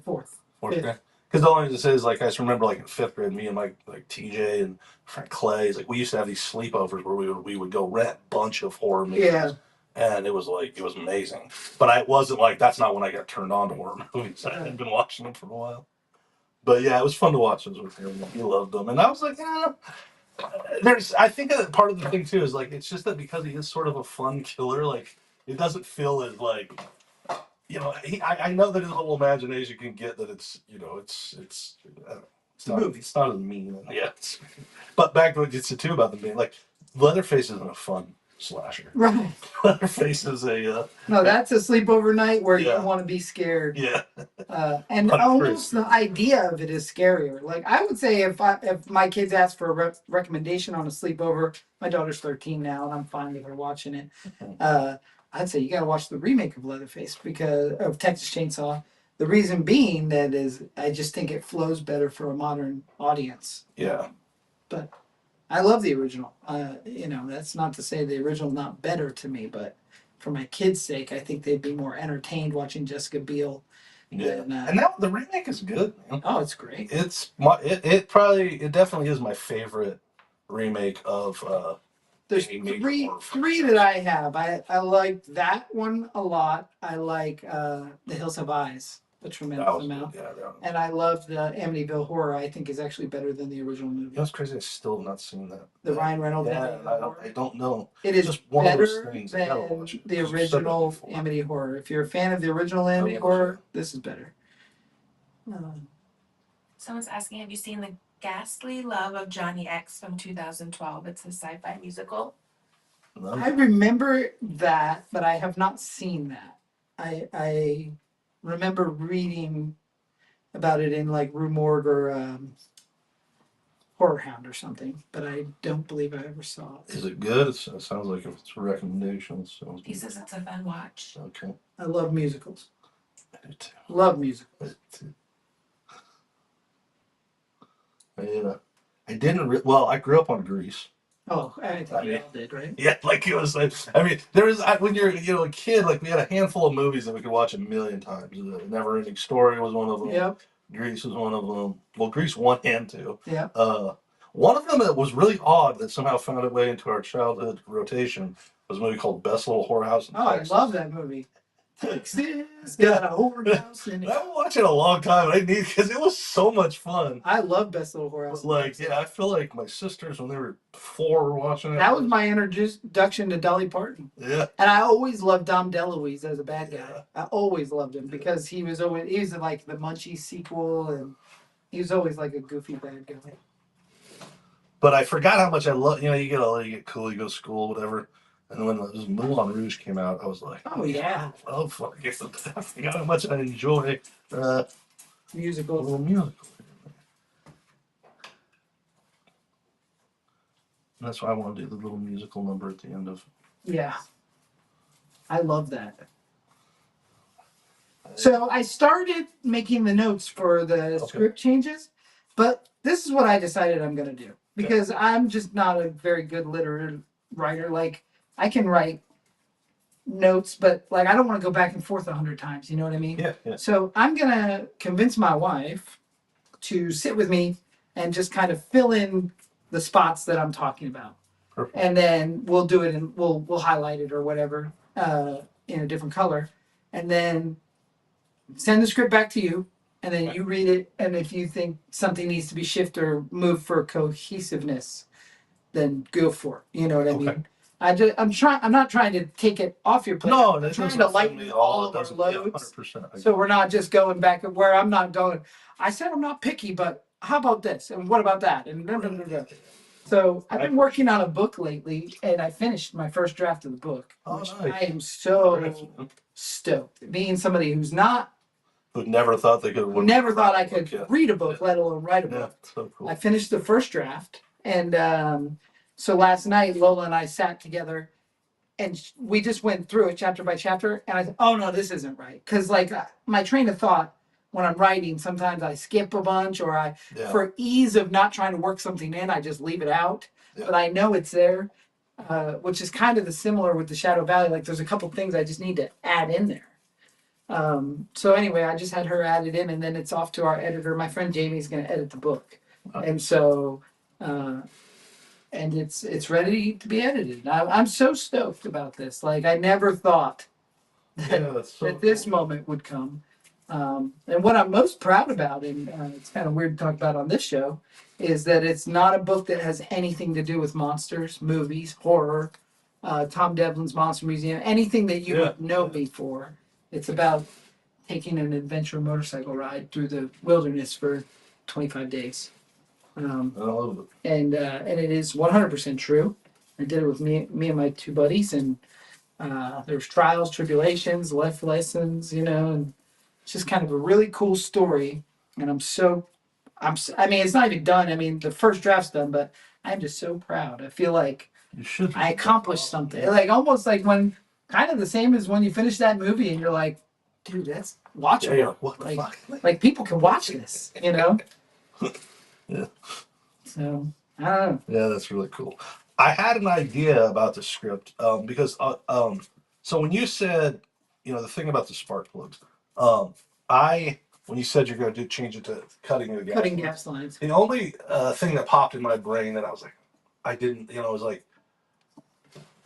Speaker 1: 4th.
Speaker 2: 4th grade. Because the only reason to say is like I just remember like in 5th grade, me and like TJ and friend Clay, like we used to have these sleepovers where we would go rent a bunch of horror movies.
Speaker 1: Yeah.
Speaker 2: And it was amazing. But I wasn't like, that's not when I got turned on to horror movies. I had been watching them for a while. But yeah, it was fun to watch those with him. He loved them. And I was like, I think that part of the thing too is like, it's just that because he is sort of a fun killer, like it doesn't feel as like, I know that his little imagination can get that it's not as mean. Yeah. But back to what you said too about them being like, Leatherface isn't a fun slasher.
Speaker 1: Right.
Speaker 2: Leatherface is a
Speaker 1: no, that's a sleepover night where you want to be scared.
Speaker 2: Yeah.
Speaker 1: And almost the idea of it is scarier. Like I would say if my kids ask for a recommendation on a sleepover, my daughter's 13 now and I'm fine with her watching it. I'd say you got to watch the remake of Leatherface because of Texas Chainsaw. The reason being that is I just think it flows better for a modern audience.
Speaker 2: Yeah.
Speaker 1: But I love the original. That's not to say the original's not better to me, but for my kids' sake, I think they'd be more entertained watching Jessica Biel.
Speaker 2: Yeah, and now the remake is good, man.
Speaker 1: Oh, it's great.
Speaker 2: It definitely is my favorite remake of
Speaker 1: There's
Speaker 2: any major
Speaker 1: three
Speaker 2: horror
Speaker 1: three
Speaker 2: franchise.
Speaker 1: that I have. I liked that one a lot. I like The Hills Have Eyes a
Speaker 2: That
Speaker 1: tremendous
Speaker 2: was
Speaker 1: amount.
Speaker 2: good. Yeah, that was.
Speaker 1: And I love the Amityville Horror. I think is actually better than the original movie.
Speaker 2: You know, it's crazy. I still have not seen that.
Speaker 1: The Ryan Reynolds
Speaker 2: Yeah,
Speaker 1: Amityville Horror.
Speaker 2: I don't know.
Speaker 1: It is
Speaker 2: Just one of those
Speaker 1: better
Speaker 2: things. I gotta
Speaker 1: than
Speaker 2: watch it,
Speaker 1: the
Speaker 2: 'cause you've said that
Speaker 1: original
Speaker 2: before.
Speaker 1: Amity Horror. If you're a fan of the original
Speaker 2: I
Speaker 1: Amity
Speaker 2: will,
Speaker 1: Horror, this is better.
Speaker 3: Someone's asking, have you seen The Ghastly Love of Johnny X from 2012? It's a sci-fi musical.
Speaker 1: I remember that, but I have not seen that. I remember reading about it in like Rue Morgue or Horror Hound or something, but I don't believe I ever saw it.
Speaker 2: Is it good? It sounds like if it's a recommendation. So
Speaker 3: He says it's a fun watch.
Speaker 2: okay.
Speaker 1: I love musicals.
Speaker 2: I do too.
Speaker 1: Love musicals.
Speaker 2: I didn't. Well, I grew up on Grease.
Speaker 1: Oh, I think we all did, right?
Speaker 2: Yeah, like it was. I mean, there was when you're a kid. Like we had a handful of movies that we could watch a million times. Never Ending Story was one of them.
Speaker 1: Yep.
Speaker 2: Grease was one of them. Well, Grease 1 and 2.
Speaker 1: Yeah.
Speaker 2: One of them that was really odd that somehow found its way into our childhood rotation was a movie called Best Little Whorehouse in Texas.
Speaker 1: I love that movie. Texas got a whorehouse in
Speaker 2: I
Speaker 1: it.
Speaker 2: haven't watched it in a long time. I need because it was so much fun.
Speaker 1: I love Best Little Whorehouse.
Speaker 2: But like, yeah, I feel like my sisters when they were 4 were watching it.
Speaker 1: That was my introduction to Dolly Parton.
Speaker 2: Yeah.
Speaker 1: And I always loved Dom DeLuise as a bad guy.
Speaker 2: Yeah.
Speaker 1: I always loved him because he was like the Munchie sequel, and he was always like a goofy bad guy.
Speaker 2: But I forgot how much I love. You know, you get cool, you go to school, whatever. And when this Moulin Rouge came out, I was like,
Speaker 1: Oh yeah,
Speaker 2: oh fuck! I forgot how much I enjoy a
Speaker 1: musicals.
Speaker 2: little musical. And that's why I want to do the little musical number at the end of.
Speaker 1: Yeah, I love that. So I started making the notes for the script changes, but this is what I decided I'm going to do because I'm just not a very good literary writer. Like I can write notes, but like I don't want to go back and forth 100 times. You know what I mean?
Speaker 2: Yeah.
Speaker 1: So I'm going to convince my wife to sit with me and just kind of fill in the spots that I'm talking about.
Speaker 2: Perfect.
Speaker 1: And then we'll do it and we'll highlight it or whatever in a different color, and then send the script back to you, and then you read it. And if you think something needs to be shifted or moved for cohesiveness, then go for it. You know what I mean? I'm not trying to take it off your plate.
Speaker 2: No,
Speaker 1: I'm trying to lighten all of our loads.
Speaker 2: 100%.
Speaker 1: So we're not just going back where I'm not going. I said I'm not picky, but how about this? And what about that? And blah, blah, blah, blah. So I've been working on a book lately, and I finished my first draft of the book, which
Speaker 2: nice.
Speaker 1: I am so stoked. Being somebody who
Speaker 2: never thought they could.
Speaker 1: never thought I could read a book, let alone write a book.
Speaker 2: So cool.
Speaker 1: I finished the first draft, and so last night Lola and I sat together, and we just went through it chapter by chapter. And I thought, oh no, this isn't right, because like my train of thought when I'm writing, sometimes I skip a bunch, or for ease of not trying to work something in, I just leave it out. Yeah. But I know it's there, which is kind of the similar with the Shadow Valley. Like there's a couple things I just need to add in there. So anyway, I just had her add it in, and then it's off to our editor. My friend Jamie's going to edit the book, and so and it's ready to be edited. I'm so stoked about this. Like I never thought that this moment would come. And what I'm most proud about, and it's kind of weird to talk about on this show, is that it's not a book that has anything to do with monsters, movies, horror, Tom Devlin's Monster Museum, anything that you would know me for. It's about taking an adventure motorcycle ride through the wilderness for 25 days. I love it. And it is 100% true. I did it with me and my 2 buddies, and there's trials, tribulations, life lessons, and it's just kind of a really cool story. And I mean, it's not even done. I mean, the first draft's done, but I'm just so proud. I feel like I accomplished something. Like almost like when, kind of the same as when you finish that movie and you're like, dude, that's watchable. Yeah, what the fuck? Like people can watch this, Yeah. So, I don't know.
Speaker 2: Yeah, that's really cool. I had an idea about the script because, so when you said, the thing about the spark plugs, when you said you're going to change it to cutting
Speaker 1: gas lines.
Speaker 2: The only thing that popped in my brain that I was like, I didn't, was like,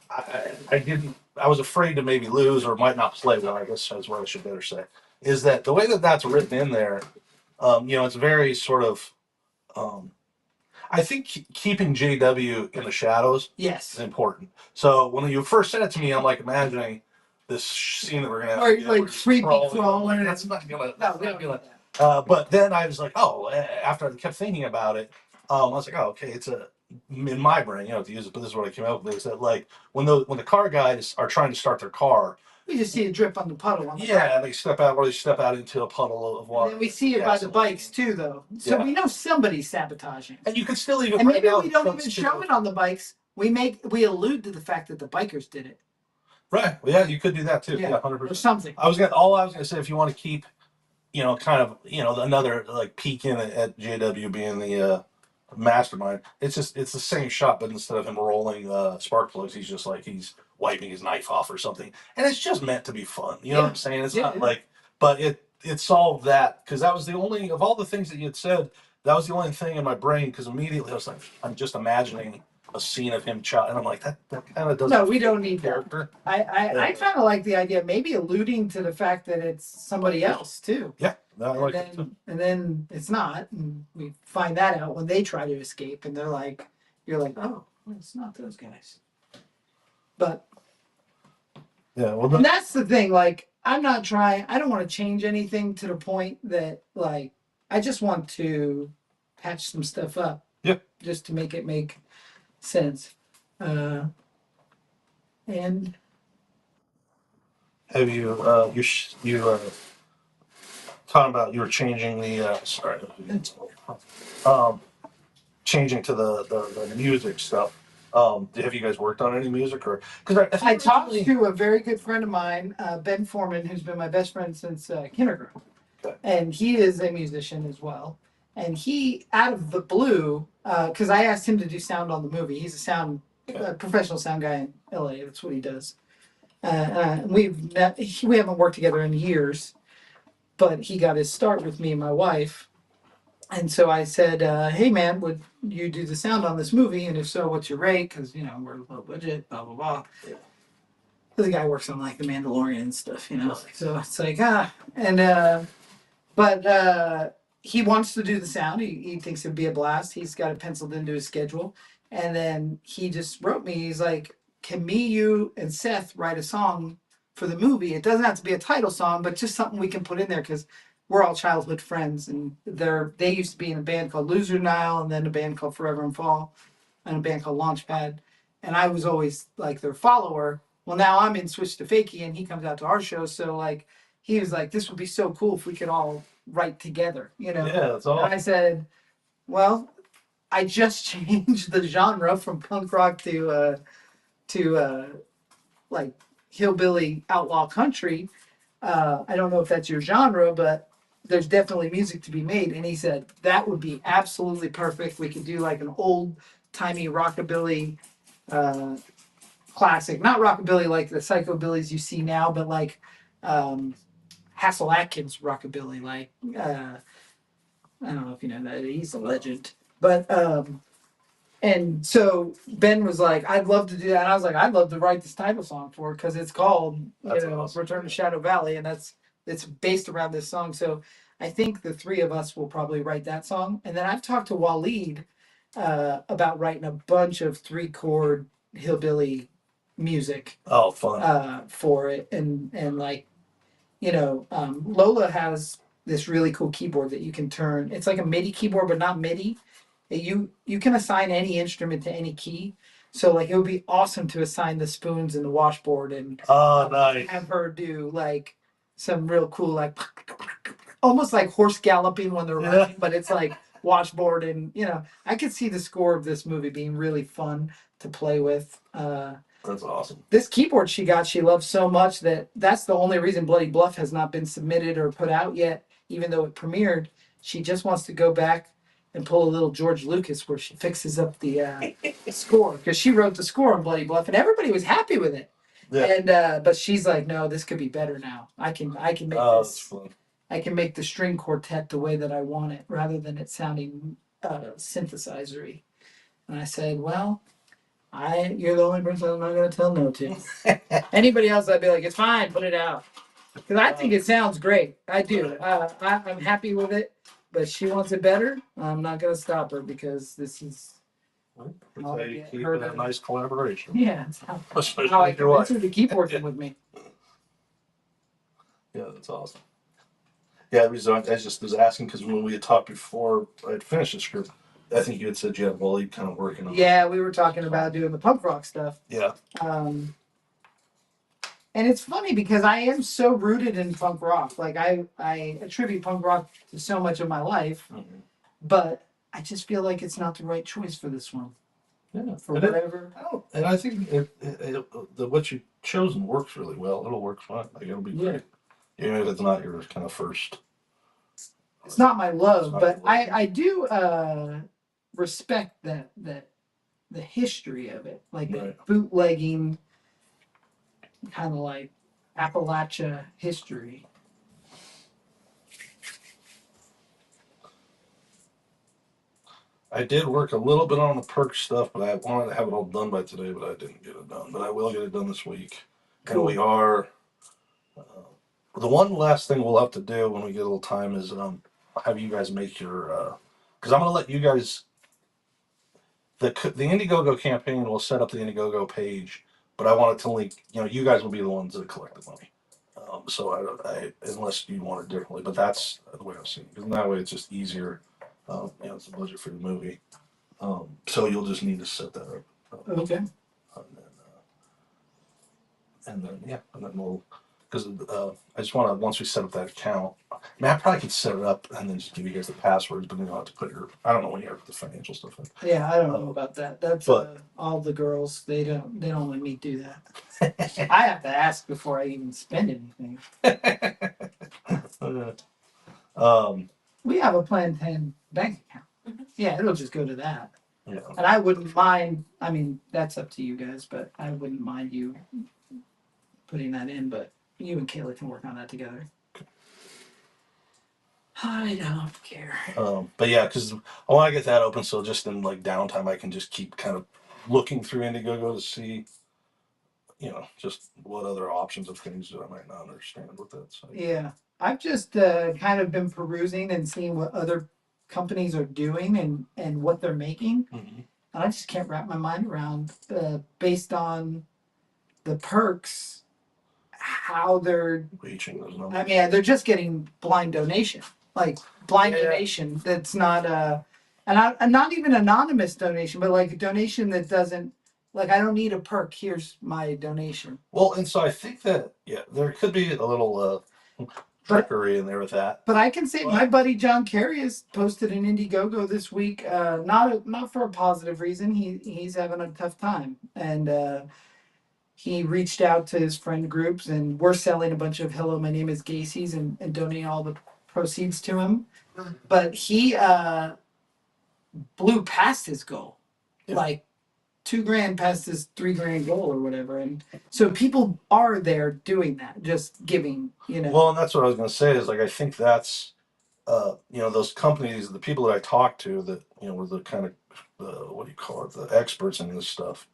Speaker 2: I was afraid to maybe lose or might not play well, I guess is what I should better say, is that the way that that's written in there, it's very sort of, um, I think keeping JW in the shadows
Speaker 1: Yes.
Speaker 2: is important. So when you first sent it to me, I'm like imagining this scene that we're gonna have.
Speaker 1: Or like creepy crawling.
Speaker 2: That's not gonna. But then I was like, oh, after I kept thinking about it, I was like, oh, okay, it's in my brain, to use it, but this is what I came up with, is that like when the car guys are trying to start their car,
Speaker 1: we just see a drip on the puddle.
Speaker 2: They step out into a puddle of water.
Speaker 1: And then we see it by the bikes too, though. So we know somebody's sabotaging.
Speaker 2: And you can still even.
Speaker 1: And maybe we don't even show it on the bikes. We allude to the fact that the bikers did it.
Speaker 2: Right. Well, yeah, you could do that too. Yeah, 100%.
Speaker 1: Or something.
Speaker 2: All I was gonna say, if you want to keep, kind of, another like peek in at JW being the mastermind, it's the same shot, but instead of him rolling spark plugs, he's wiping his knife off or something, and it's just meant to be fun. You know what I'm saying? It's not like, but it solved that, because that was the only of all the things that you had said. That was the only thing in my brain, because immediately I was like, I'm just imagining a scene of him and I'm like, that kind of doesn't.
Speaker 1: No, we don't need character. I kind of like the idea, maybe alluding to the fact that it's somebody else too.
Speaker 2: Yeah, I like it too.
Speaker 1: And then it's not, and we find that out when they try to escape, and you're like, oh, it's not those guys. But
Speaker 2: yeah, well,
Speaker 1: and that's the thing. Like, I don't want to change anything to the point that, like, I just want to patch some stuff up.
Speaker 2: Yep.
Speaker 1: Just to make it make sense. And
Speaker 2: have you talking about you were changing the changing to the music stuff. Have you guys worked on any music, or because
Speaker 1: I talked to a very good friend of mine, Ben Foreman, who's been my best friend since kindergarten, and he is a musician as well. And he, out of the blue, because I asked him to do sound on the movie. He's a professional sound guy in LA. That's what he does. We haven't worked together in years, but he got his start with me and my wife. And so I said, hey man, would you do the sound on this movie? And if so, what's your rate? Because, we're low budget, blah, blah, blah. Yeah. The guy works on like The Mandalorian and stuff, So it's like, but he wants to do the sound. He thinks it'd be a blast. He's got it penciled into his schedule. And then he just wrote me, he's like, can me, you, and Seth write a song for the movie? It doesn't have to be a title song, but just something we can put in there, because we're all childhood friends, and they used to be in a band called Loser Nile, and then a band called Forever and Fall, and a band called Launchpad. And I was always like their follower. Well, now I'm in Switch to Fakey, and he comes out to our show. So like, he was like, this would be so cool if we could all write together, Yeah,
Speaker 2: that's all.
Speaker 1: And I said, well, I just changed the genre from punk rock to like hillbilly outlaw country. I don't know if that's your genre, but there's definitely music to be made. And he said, that would be absolutely perfect. We could do like an old timey rockabilly classic, not rockabilly like the psychobillies you see now, but like Hassel Atkins rockabilly. Like, I don't know if you know that, he's a legend, but and so Ben was like, I'd love to do that. And I was like, I'd love to write this title song for it, because it's called awesome. Return to Shadow Valley, and it's based around this song. So I think the three of us will probably write that song. And then I've talked to Waleed about writing a bunch of 3-chord hillbilly music.
Speaker 2: Oh, fun.
Speaker 1: For it, and like, Lola has this really cool keyboard that you can turn. It's like a MIDI keyboard, but not MIDI. You can assign any instrument to any key. So like, it would be awesome to assign the spoons and the washboard, and
Speaker 2: nice.
Speaker 1: have her do like some real cool, like almost like horse galloping when they're running, but it's like washboard. And I could see the score of this movie being really fun to play with.
Speaker 2: That's awesome.
Speaker 1: This keyboard she loves so much that's the only reason Bloody Bluff has not been submitted or put out yet, even though it premiered. She just wants to go back and pull a little George Lucas, where she fixes up the score, because she wrote the score on Bloody Bluff and everybody was happy with it. Yeah. And but she's like, no, this could be better now. I can make this. Fun. I can make the string quartet the way that I want it, rather than it sounding synthesizery. And I said, well, You're the only person I'm not going to tell no to. Anybody else, I'd be like, it's fine, put it out. Because I think it sounds great. I do. I'm happy with it. But she wants it better. I'm not going to stop her because this is
Speaker 2: That's how you keep a nice collaboration.
Speaker 1: Yeah, it's
Speaker 2: Especially
Speaker 1: how I
Speaker 2: with your wife.
Speaker 1: convince her to keep working with me.
Speaker 2: Yeah, that's awesome. Yeah, I just was asking because when we had talked before I'd finished the script, I think you had said you had Wally kind of working on it.
Speaker 1: Yeah, we were talking about doing the punk rock stuff.
Speaker 2: Yeah.
Speaker 1: And it's funny because I am so rooted in punk rock. Like I attribute punk rock to so much of my life, but I just feel like it's not the right choice for this one.
Speaker 2: Yeah.
Speaker 1: For whatever.
Speaker 2: And I think what you've chosen works really well. It'll work fine. Like it'll be great. Even if it's not your kind of first.
Speaker 1: It's not my love, but I do respect that the history of it, like the bootlegging, kind of like Appalachia history.
Speaker 2: I did work a little bit on the perk stuff, but I wanted to have it all done by today, but I didn't get it done. But I will get it done this week. Cool. And we are. The one last thing we'll have to do when we get a little time is have you guys make your. Because I'm going to let you guys. The Indiegogo campaign will set up the Indiegogo page, but I wanted to link. You guys will be the ones that collect the money. So I unless you want it differently, but that's the way I've seen it. Because that way it's just easier. It's the budget for the movie. So you'll just need to set that up.
Speaker 1: Okay.
Speaker 2: And then we'll, because I just want to, once we set up that account, I probably could set it up and then just give you guys the passwords, but then you'll have to put I don't know when you have the financial stuff in.
Speaker 1: Yeah, I don't know about that. That's all the girls, they don't let me do that. I have to ask before I even spend anything. We have a Plan 10 bank account. Yeah, it'll just go to that. Yeah. And I wouldn't mind, I mean, that's up to you guys, but I wouldn't mind you putting that in, but you and Kayla can work on that together. I don't care. But yeah, because I want to get that open, so just in like downtime, I can just keep kind of looking through Indiegogo to see, just what other options of things that I might not understand with that. So. Yeah, I've just kind of been perusing and seeing what other companies are doing and what they're making. Mm-hmm. And I just can't wrap my mind around, based on the perks, how they're reaching those numbers. I mean, they're just getting blind donation, like blind donation. That's not and not even anonymous donation, but like a donation that doesn't, like, I don't need a perk. Here's my donation. Well, and so I think that there could be a little trickery in there with that. But I can say my buddy John Kerry has posted an Indiegogo this week. Not for a positive reason. He's having a tough time, and he reached out to his friend groups, and we're selling a bunch of "Hello, my name is Gacy's" and donating all the proceeds to him. But he blew past his goal, like $2,000 past his $3,000 goal or whatever, and so people are there doing that, just giving. Well, and that's what I was going to say is, like, I think that's those companies, the people that I talked to that were the kind of what do you call it, the experts in this stuff.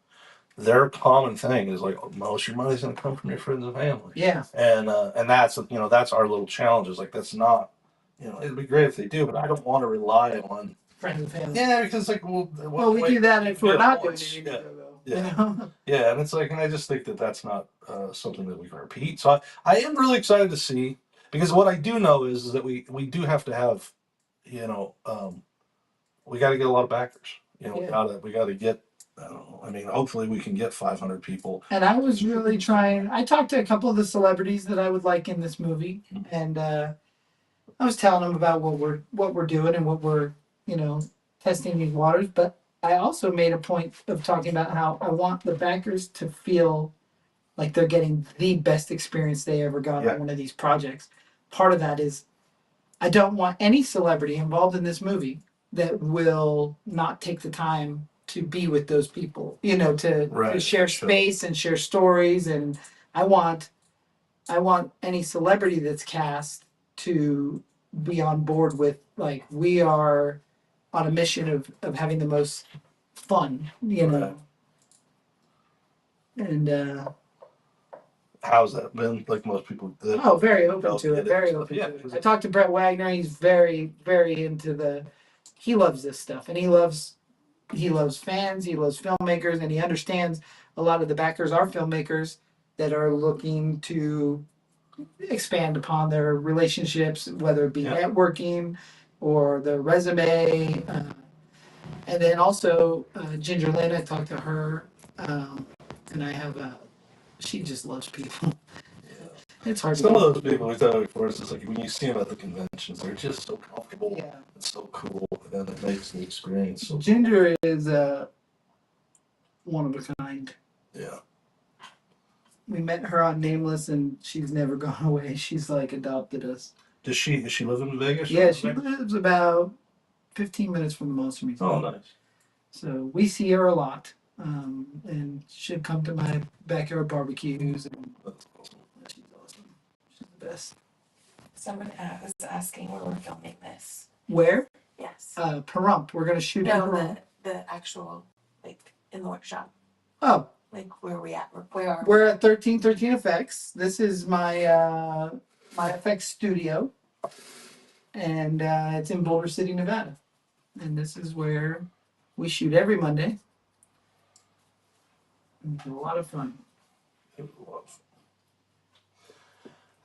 Speaker 1: Their common thing is like, most of your money's going to come from your friends and family. Yeah. And that's that's our little challenge. Is like, that's not, it'd be great if they do, but I don't want to rely on friends and family. Yeah, because like, well, we do that if we're not doing it. Yeah, and it's like, and I just think that that's not something that we can repeat. So I am really excited to see, because what I do know is that we do have to have, we got to get a lot of backers. We got to get. I don't know. I mean, hopefully we can get 500 people. And I was really trying. I talked to a couple of the celebrities that I would like in this movie, and I was telling them about what we're doing and what we're testing these waters. But I also made a point of talking about how I want the backers to feel like they're getting the best experience they ever got on one of these projects. Part of that is I don't want any celebrity involved in this movie that will not take the time to be with those people, to share space and share stories. And I want any celebrity that's cast to be on board with, like, we are on a mission of having the most fun, Right. And
Speaker 2: how's that been? Like most people did.
Speaker 1: oh, very open
Speaker 2: Don't
Speaker 1: to it.
Speaker 2: get it.
Speaker 1: Very
Speaker 2: So,
Speaker 1: open
Speaker 2: yeah,
Speaker 1: to it.
Speaker 2: 'cause
Speaker 1: I talked to Brett Wagner. He's very, very into he loves this stuff, and he loves fans, he loves filmmakers, and he understands a lot of the backers are filmmakers that are looking to expand upon their relationships, whether it be
Speaker 2: Yeah.
Speaker 1: networking or their resume. And then also Ginger Lynn, I talked to her, and I have she just loves people. It's hard
Speaker 2: Some
Speaker 1: to
Speaker 2: of those people we talked before, it's just like when you see them at the conventions, they're just so comfortable.
Speaker 1: Yeah.
Speaker 2: It's so cool, and it makes the experience so
Speaker 1: Ginger is one of a kind.
Speaker 2: cool. Yeah.
Speaker 1: We met her on Nameless, and she's never gone away. She's like adopted us.
Speaker 2: Does she live in Vegas?
Speaker 1: Yeah, she lives about 15 minutes from the Monster Museum.
Speaker 2: Oh, nice.
Speaker 1: So we see her a lot, and she'll come to my backyard barbecues. And
Speaker 2: That's awesome.
Speaker 1: she's awesome. She's the best.
Speaker 3: Someone was asking where we're filming this.
Speaker 1: Where?
Speaker 3: Yes.
Speaker 1: Pahrump. We're gonna shoot in
Speaker 3: No,
Speaker 1: Pahrump.
Speaker 3: the actual, like, in the workshop.
Speaker 1: Oh,
Speaker 3: Like, where are we at? Where are
Speaker 1: we're at 1313 Effects. This is my my effects studio, and it's in Boulder City, Nevada. And this is where we shoot every Monday. It's a lot of fun.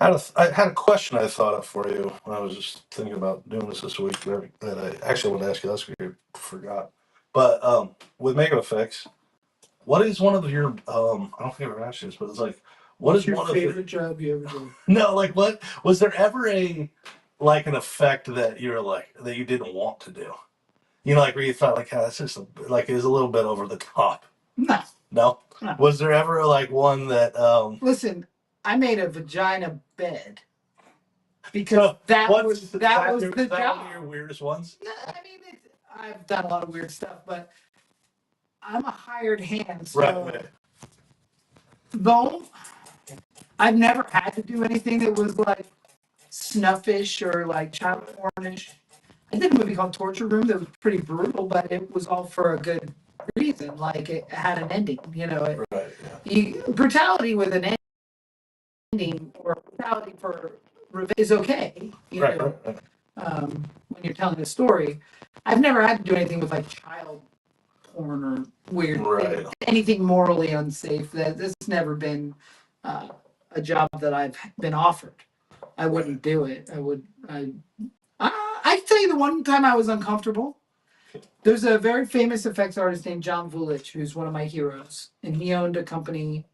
Speaker 2: I had a question I thought of for you when I was just thinking about doing this week that I actually wanted to ask you last week. I forgot. But with makeup effects, what is one of your I don't think I ever asked you this, but it's like what
Speaker 1: What's
Speaker 2: is
Speaker 1: your
Speaker 2: one
Speaker 1: favorite
Speaker 2: of
Speaker 1: job you ever did?
Speaker 2: no, like what was there ever an effect that you're like that you didn't want to do? You know, like where you thought like, oh, that's just like it was a little bit over the top.
Speaker 1: No.
Speaker 2: No?
Speaker 1: No.
Speaker 2: Was there ever like one that
Speaker 1: Listen, I made a vagina bed because
Speaker 2: so
Speaker 1: that
Speaker 2: what's-
Speaker 1: was
Speaker 2: is
Speaker 1: that was
Speaker 2: your-
Speaker 1: the
Speaker 2: is that
Speaker 1: job.
Speaker 2: one of your weirdest ones?
Speaker 1: No, I mean, I've done a lot of weird stuff, but I'm a hired hand, so
Speaker 2: Right.
Speaker 1: though I've never had to do anything that was like snuffish or like child pornish. I did a movie called Torture Room that was pretty brutal, but it was all for a good reason. Like it had an ending, you know.
Speaker 2: Right. Yeah.
Speaker 1: Brutality with an ending or brutality for revenge is okay, you
Speaker 2: Right.
Speaker 1: know. When you're telling a story, I've never had to do anything with like child porn or weird
Speaker 2: Right.
Speaker 1: anything morally unsafe. That's never been a job that I've been offered. I wouldn't do it. I tell you the one time I was uncomfortable. There's a very famous effects artist named John Vulich, who's one of my heroes, and he owned a company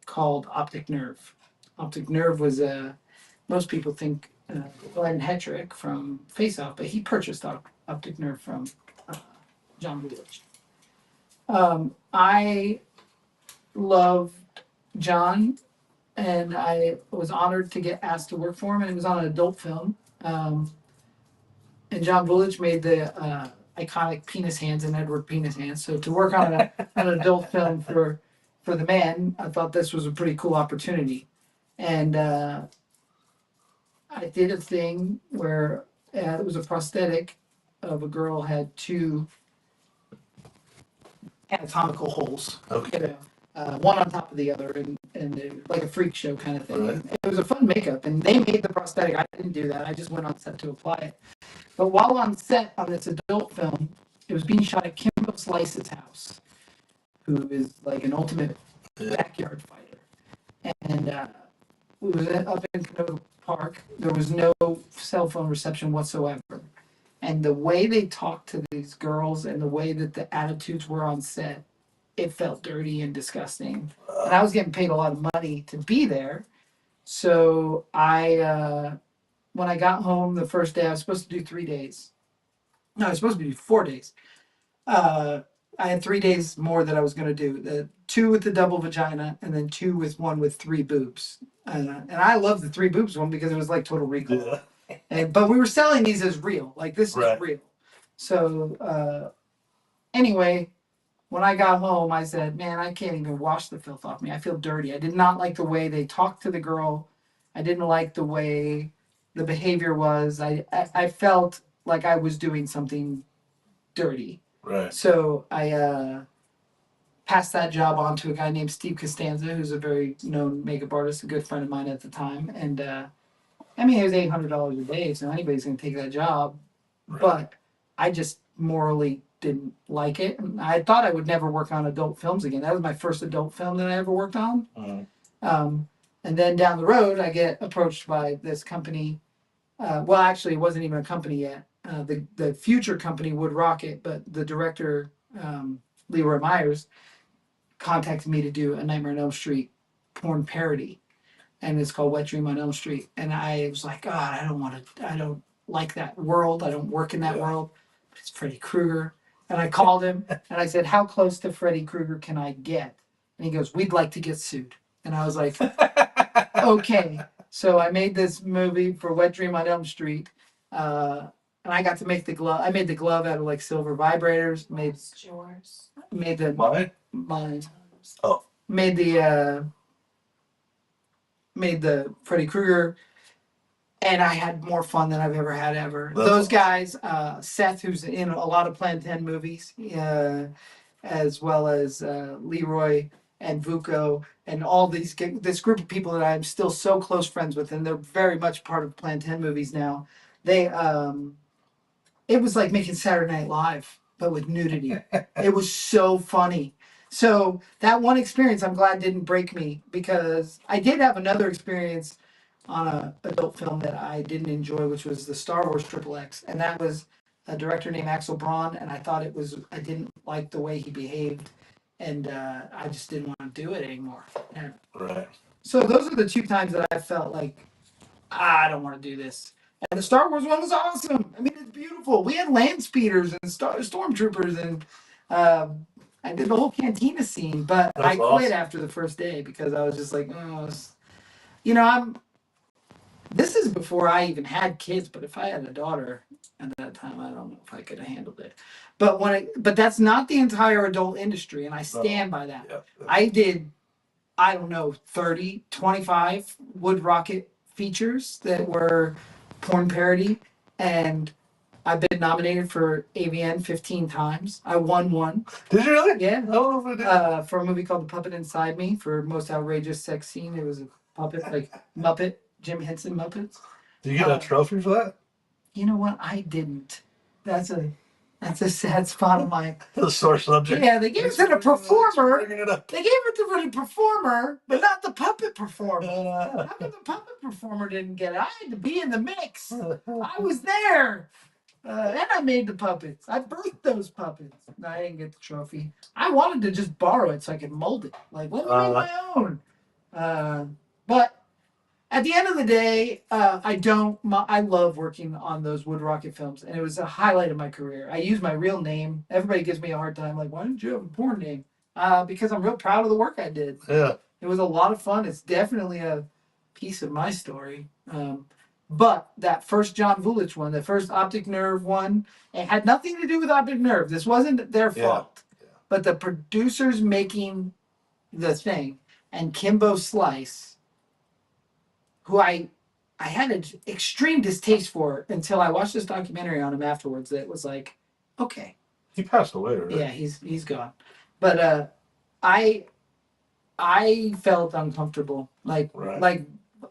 Speaker 1: called Optic Nerve. Optic Nerve was most people think Glenn Hetrick from Face Off, but he purchased Optic Nerve from John Vulich. I loved John, and I was honored to get asked to work for him, and it was on an adult film. And John Vulich made the iconic penis hands and Edward penis hands. So to work on an adult film for the man, I thought this was a pretty cool opportunity. And I did a thing where it was a prosthetic of a girl had two anatomical holes.
Speaker 2: Okay.
Speaker 1: You know, one on top of the other, and like a freak show kind of thing.
Speaker 2: Right.
Speaker 1: It was a fun makeup, and they made the prosthetic. I didn't do that. I just went on set to apply it. But while on set on this adult film, it was being shot at Kimbo Slice's house, who is like an ultimate backyard fighter. And it was up in Canoga Park. There was no cell phone reception whatsoever. And the way they talked to these girls and the way that the attitudes were on set, it felt dirty and disgusting. And I was getting paid a lot of money to be there. So when I got home the first day, I was supposed to do 3 days. No, I was supposed to do 4 days. I had 3 days more that I was going to do. The 2 with the double vagina, and then 2 with one with 3 boobs. And I love the 3 boobs one because it was like Total Recall.
Speaker 2: Yeah.
Speaker 1: But we were selling these as real. Like this
Speaker 2: Right.
Speaker 1: is real. So anyway, when I got home, I said, "Man, I can't even wash the filth off me. I feel dirty." I did not like the way they talked to the girl. I didn't like the way the behavior was. I felt like I was doing something dirty.
Speaker 2: Right.
Speaker 1: So I passed that job on to a guy named Steve Costanza, who's a very known makeup artist, a good friend of mine at the time. And I mean, it was $800 a day, so anybody's going to take that job.
Speaker 2: Right.
Speaker 1: But I just morally didn't like it. And I thought I would never work on adult films again. That was my first adult film that I ever worked on. And then down the road, I get approached by this company. Well, actually, it wasn't even a company yet. The future company Wood Rocket, but the director, Leroy Myers, contacted me to do a Nightmare on Elm Street porn parody, and it's called Wet Dream on Elm Street. And I was like, God, I don't like that world. I don't work in that world. It's Freddy Krueger. And I called him and I said, how close to Freddy Krueger can I get? And he goes, we'd like to get sued. And I was like, okay. So I made this movie for Wet Dream on Elm Street. And I got to make the glove. I made the glove out of like silver vibrators.
Speaker 3: It's yours.
Speaker 1: Made the
Speaker 2: Mine?
Speaker 1: Oh. Made the Freddy Krueger, and I had more fun than I've ever had ever.
Speaker 2: That's
Speaker 1: Those
Speaker 2: awesome.
Speaker 1: guys, Seth, who's in a lot of Plan 10 movies, as well as Leroy and Vuko, and all this group of people that I'm still so close friends with, and they're very much part of Plan 10 movies now. They, it was like making Saturday Night Live, but with nudity. It was so funny. So that one experience, I'm glad didn't break me, because I did have another experience on a adult film that I didn't enjoy, which was the Star Wars XXX, and that was a director named Axel Braun, and I didn't like the way he behaved, and I just didn't want to do it anymore. And
Speaker 2: Right.
Speaker 1: so those are the two times that I felt like, I don't want to do this. And the Star Wars one was awesome. I mean, it's beautiful. We had land speeders and stormtroopers, and I did the whole cantina scene, but
Speaker 2: That's
Speaker 1: I quit
Speaker 2: awesome.
Speaker 1: after the first day because I was just like, oh, this is before I even had kids, but if I had a daughter at that time, I don't know if I could have handled it. But that's not the entire adult industry, and I stand by that.
Speaker 2: Yeah.
Speaker 1: I did, I don't know, 30, 25 Wood Rocket features that were porn parody, and I've been nominated for AVN 15 times. I won one.
Speaker 2: Did you really?
Speaker 1: Yeah.
Speaker 2: I don't know if I did.
Speaker 1: For a movie called The Puppet Inside Me for most outrageous sex scene. It was a puppet, like Muppet, Jim Henson Muppets.
Speaker 2: Did you get a trophy for that?
Speaker 1: You know what? I didn't. That's a sad spot of mine.
Speaker 2: The sore subject.
Speaker 1: Yeah, they gave it to the performer.
Speaker 2: Bringing it up.
Speaker 1: They gave it to the performer, but not the puppet performer. How come the puppet performer didn't get it? I had to be in the mix. I was there. And I made the puppets. I birthed those puppets. No, I didn't get the trophy. I wanted to just borrow it so I could mold it. Like, let me make my own. But at the end of the day, I love working on those Wood Rocket films, and it was a highlight of my career. I use my real name. Everybody gives me a hard time, like, why didn't you have a porn name? Because I'm real proud of the work I did.
Speaker 2: Yeah.
Speaker 1: It was a lot of fun. It's definitely a piece of my story. But that first John Vulich one, the first Optic Nerve one, it had nothing to do with Optic Nerve. This wasn't their fault. Yeah. But the producers making the thing, and Kimbo Slice, who I had an extreme distaste for until I watched this documentary on him afterwards. That was like, okay.
Speaker 2: He passed away, right?
Speaker 1: Yeah, he's gone. But I felt uncomfortable, like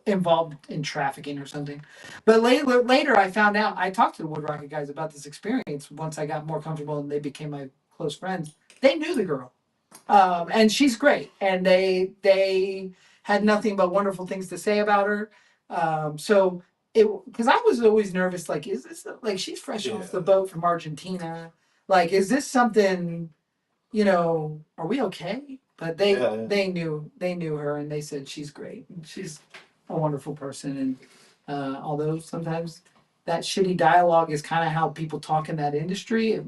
Speaker 1: involved in trafficking or something. But later I found out, I talked to the Wood Rocket guys about this experience once I got more comfortable and they became my close friends. They knew the girl. And she's great. And they had nothing but wonderful things to say about her. So because I was always nervous, like, is this, like, she's fresh off the boat from Argentina. Like, is this something, are we okay? But they knew her, and they said she's great. She's a wonderful person. And although sometimes that shitty dialogue is kind of how people talk in that industry, it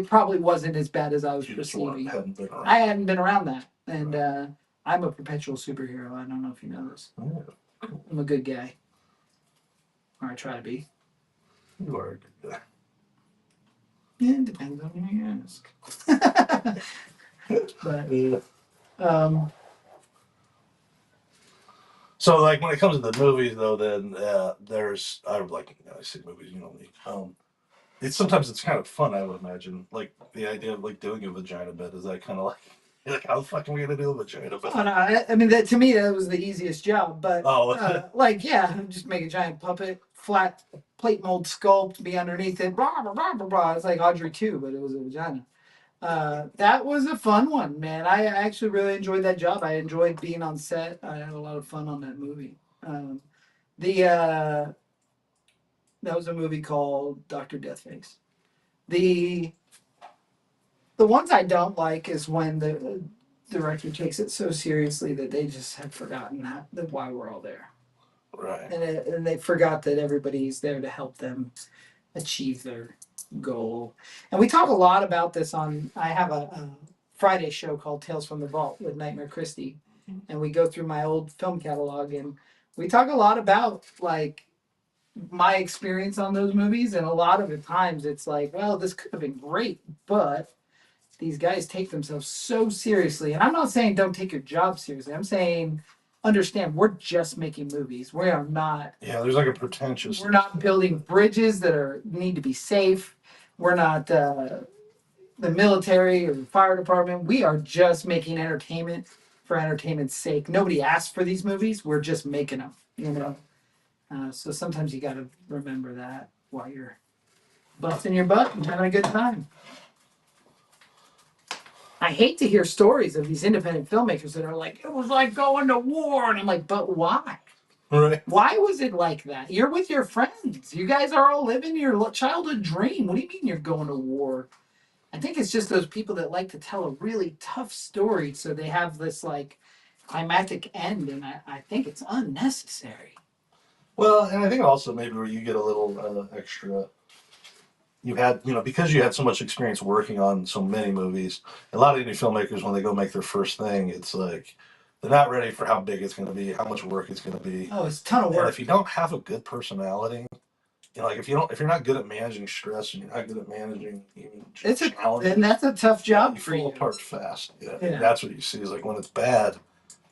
Speaker 1: probably wasn't as bad as I was perceiving. I hadn't been around that. And I'm a perpetual superhero. I don't know if you know this.
Speaker 2: Oh,
Speaker 1: I'm a good guy. Or I try to be.
Speaker 2: You are a good guy.
Speaker 1: Yeah, it depends on who you ask. But,
Speaker 2: so, like, when it comes to the movies, though, then I see movies, sometimes it's kind of fun, I would imagine. Like the idea of like doing a vagina bed, is that kind of like how the fuck are we gonna do a vagina bed?
Speaker 1: Oh, no, I mean, to me, that was the easiest job. But
Speaker 2: Oh,
Speaker 1: like, yeah, just make a giant puppet, flat plate mold sculpt, be underneath it, blah blah blah blah blah. It's like Audrey 2, but it was a vagina. That was a fun one, man. I actually really enjoyed that job. I enjoyed being on set. I had a lot of fun on that movie. The That was a movie called Doctor Deathface. The the ones I don't like is when the director takes it so seriously that they just have forgotten why we're all there,
Speaker 2: right.
Speaker 1: and they forgot that everybody's there to help them achieve their goal. And we talk a lot about this on. I have a Friday show called Tales from the Vault with Nightmare Christie, and we go through my old film catalog, and we talk a lot about like my experience on those movies, and a lot of the times it's like, well, this could have been great, but these guys take themselves so seriously. And I'm not saying don't take your job seriously. I'm saying understand we're just making movies. We are not.
Speaker 2: Yeah, there's like a pretentious.
Speaker 1: We're not building bridges that need to be safe. We're not the military or the fire department. We are just making entertainment for entertainment's sake. Nobody asked for these movies. We're just making them. You know. So sometimes you got to remember that while you're busting your butt and having a good time. I hate to hear stories of these independent filmmakers that are like, it was like going to war. And I'm like, but why?
Speaker 2: Right.
Speaker 1: Why was it like that? You're with your friends. You guys are all living your childhood dream. What do you mean you're going to war? I think it's just those people that like to tell a really tough story so they have this like climactic end. And I think it's unnecessary.
Speaker 2: Well, and I think also maybe where you get a little extra, you had, because you had so much experience working on so many movies, a lot of indie filmmakers, when they go make their first thing, it's like, they're not ready for how big it's going to be, how much work it's going to be.
Speaker 1: Oh, it's a ton of work.
Speaker 2: And if you don't have a good personality, like if you're not good at managing stress and you're not good at managing even challenges,
Speaker 1: and that's a tough job
Speaker 2: you
Speaker 1: for you.
Speaker 2: fall apart fast. Yeah.
Speaker 1: Yeah.
Speaker 2: And that's what you see is like when it's bad,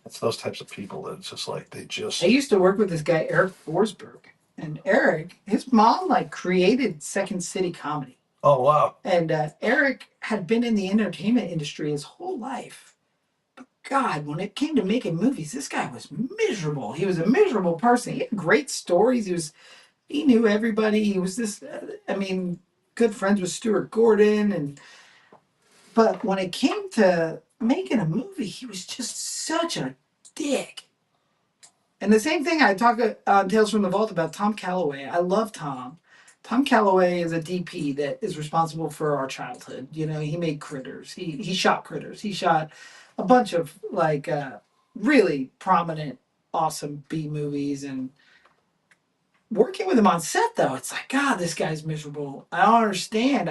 Speaker 2: it's those types of people that it's just like
Speaker 1: I used to work with this guy, Eric Forsberg. And Eric, his mom like created Second City Comedy.
Speaker 2: Oh, wow.
Speaker 1: And Eric had been in the entertainment industry his whole life. But God, when it came to making movies, this guy was miserable. He was a miserable person. He had great stories. He knew everybody. He was this, good friends with Stuart Gordon. But when it came to making a movie, he was just such a dick. And the same thing I talk on Tales from the Vault about Tom Calloway. I love Tom. Tom Calloway is a DP that is responsible for our childhood. He made Critters. He shot Critters. He shot a bunch of like really prominent, awesome B movies. And working with him on set, though, it's like, God, this guy's miserable. I don't understand.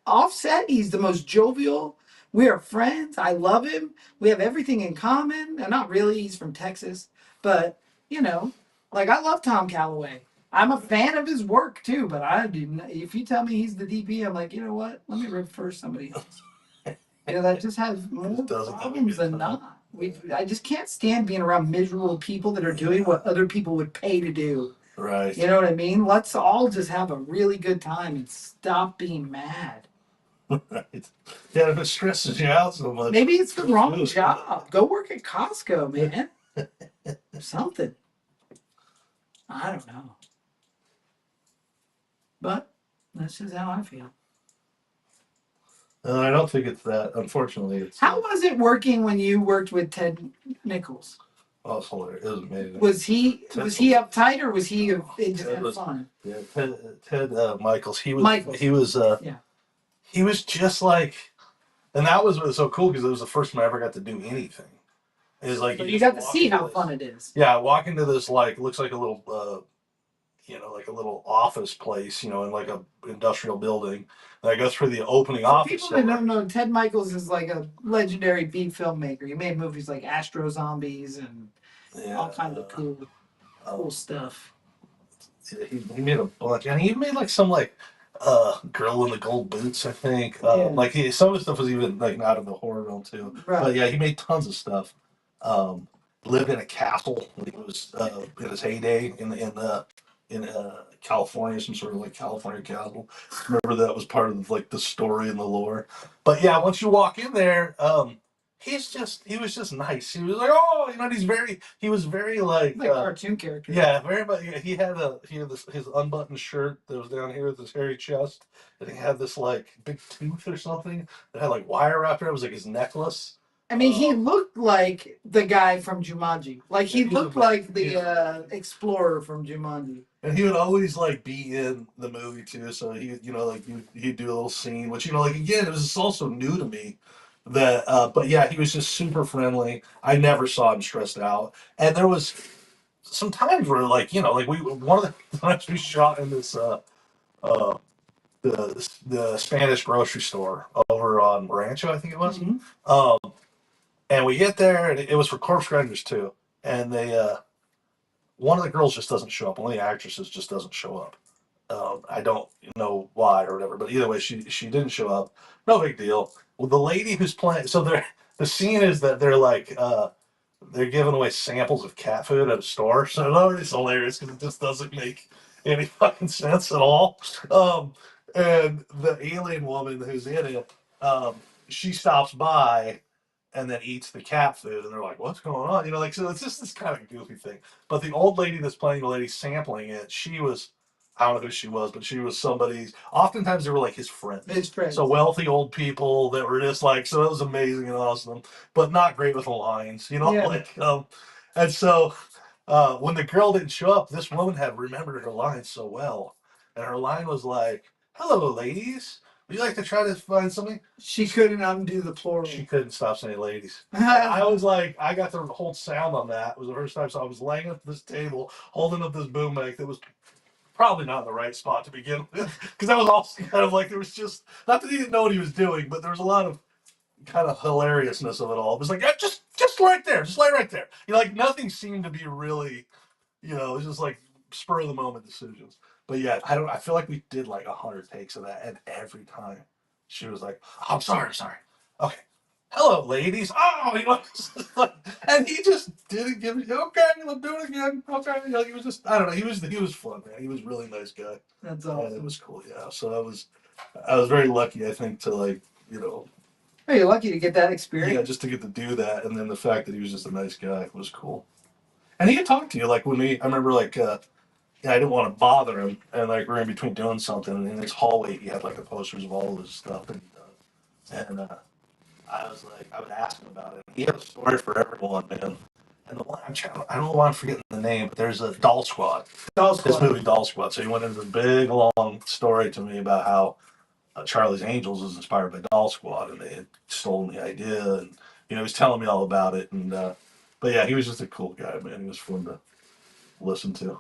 Speaker 1: Offset, he's the most jovial. We are friends. I love him. We have everything in common. And not really. He's from Texas, but I love Tom Calloway. I'm a fan of his work too, but if you tell me he's the DP, I'm like, you know what? Let me refer somebody else. That just has more problems than not. I just can't stand being around miserable people that are doing what other people would pay to do.
Speaker 2: Right.
Speaker 1: You know what I mean? Let's all just have a really good time and stop being mad.
Speaker 2: Right. Yeah, if it stresses you out so much.
Speaker 1: Maybe it's the wrong job. Go work at Costco, man. Something. I don't know. But that's just how I feel.
Speaker 2: I don't think it's that. Unfortunately,
Speaker 1: How was it working when you worked with Ted Nichols?
Speaker 2: Oh, it's hilarious. It was amazing.
Speaker 1: Was he uptight or was he just had fun?
Speaker 2: Yeah, Ted Michaels. He was.
Speaker 1: Michaels.
Speaker 2: He was.
Speaker 1: Yeah.
Speaker 2: He was just like, and that was what was so cool because it was the first time I ever got to do anything. It was like
Speaker 1: you got to see how fun it is.
Speaker 2: Yeah, I walk into this looks like a little, like a little office place, in like a industrial building. And I go through the opening office.
Speaker 1: People that don't know, Ted Michaels is like a legendary B filmmaker. He made movies like Astro Zombies and all kinds of cool stuff.
Speaker 2: Yeah, he made a bunch, and he made like some Girl in the Gold Boots, I think. Some of the stuff was even like not in the horror realm too. Right. But yeah, he made tons of stuff. Lived in a castle when he was in his heyday in California, some sort of like California castle. Remember that was part of like the story and the lore. But yeah, once you walk in there, he was just nice. He was like, oh, he was very like
Speaker 1: cartoon character.
Speaker 2: Yeah, very much. Yeah, he had his unbuttoned shirt that was down here with his hairy chest, and he had this like big tooth or something that had like wire wrapped around. It was like his necklace.
Speaker 1: I mean, he looked like the guy from Jumanji. Like he looked like the explorer from Jumanji.
Speaker 2: And he would always like be in the movie too. So he'd do a little scene, which like again, it was also new to me. That, but yeah, he was just super friendly. I never saw him stressed out, and there was some times where like one of the times we shot in this uh the Spanish grocery store over on Rancho, I think it was.
Speaker 1: Mm-hmm.
Speaker 2: And we get there, and it was for Corpse Grinders too. And they one of the girls just doesn't show up. One of the actresses just doesn't show up. I don't know why or whatever, but either way, she didn't show up. No big deal. Well, the lady who's playing, so the scene is that they're like they're giving away samples of cat food at a store. So it already is hilarious because it just doesn't make any fucking sense at all. And the alien woman who's in it, she stops by and then eats the cat food, and they're like, "What's going on?" So it's just this kind of goofy thing. But the old lady that's playing the lady sampling it, she was. I don't know who she was, but she was somebody's. Oftentimes, they were like his friends.
Speaker 1: His friends.
Speaker 2: So wealthy old people that were just like, so it was amazing and awesome, but not great with the lines,
Speaker 1: Yeah.
Speaker 2: And so when the girl didn't show up, this woman had remembered her lines so well, and her line was like, "Hello, ladies. Would you like to try to find something?"
Speaker 1: She couldn't undo the plural.
Speaker 2: She couldn't stop saying ladies. I was like, I got to hold sound on that. It was the first time, so I was laying at this table, holding up this boom mic that was probably not in the right spot to begin with, because that was also kind of like, there was just, not that he didn't know what he was doing, but there was a lot of kind of hilariousness of it all. It was like, yeah, just right there, just lay right there. Like nothing seemed to be really, it was just like spur of the moment decisions. But yeah, I feel like we did like 100 takes of that, and every time she was like, "Oh, I'm sorry, okay, hello, ladies." And he just didn't give me. Okay, let's do it again. Okay, he was just, I don't know. He was fun, man. He was a really nice guy.
Speaker 1: That's awesome.
Speaker 2: And it was cool, yeah. So I was very lucky, I think, to like,
Speaker 1: Hey, you're lucky to get that experience.
Speaker 2: yeah, just to get to do that, and then the fact that he was just a nice guy was cool. And he could talk to you, like I remember like. I didn't want to bother him, and like we were in between doing something, and in his hallway he had like the posters of all of his stuff, and I was like, I would ask him about it. He had a story for everyone, man. And the one I don't know why I'm forgetting the name, but there's a Doll Squad. This movie, Doll Squad. So he went into a big long story to me about how Charlie's Angels was inspired by Doll Squad, and they had stolen the idea, and he was telling me all about it, and but yeah, he was just a cool guy, man. He was fun to listen to.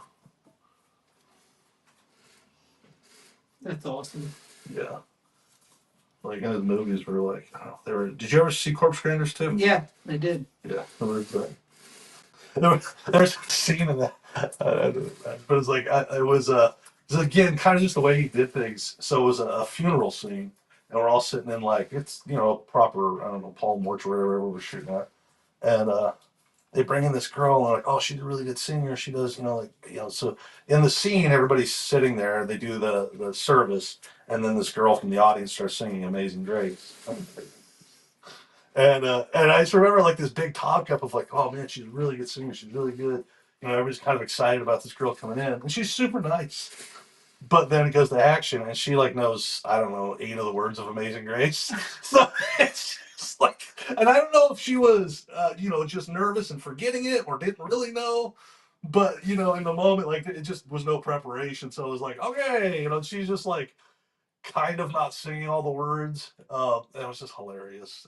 Speaker 1: That's awesome.
Speaker 2: Yeah. Like his movies were like, they were. Did you ever see Corpse Grinders too?
Speaker 1: Yeah, I did.
Speaker 2: Yeah, there's a scene in that, but it's like it was again kind of just the way he did things. So it was a funeral scene, and we're all sitting in like it's proper, I don't know, Paul mortuary or wherever we're shooting at, and they bring in this girl and they're like, oh, she's a really good singer. She does, so in the scene, everybody's sitting there. They do the service, and then this girl from the audience starts singing Amazing Grace. And I just remember like this big talk up of like, oh man, she's a really good singer. She's really good. Everybody's kind of excited about this girl coming in, and she's super nice. But then it goes to action, and she like knows, I don't know, 8 of the words of Amazing Grace. So it's just like, and I don't know if she was, just nervous and forgetting it or didn't really know. But, in the moment, like it just was no preparation. So it was like, okay, she's just like kind of not singing all the words. It was just hilarious.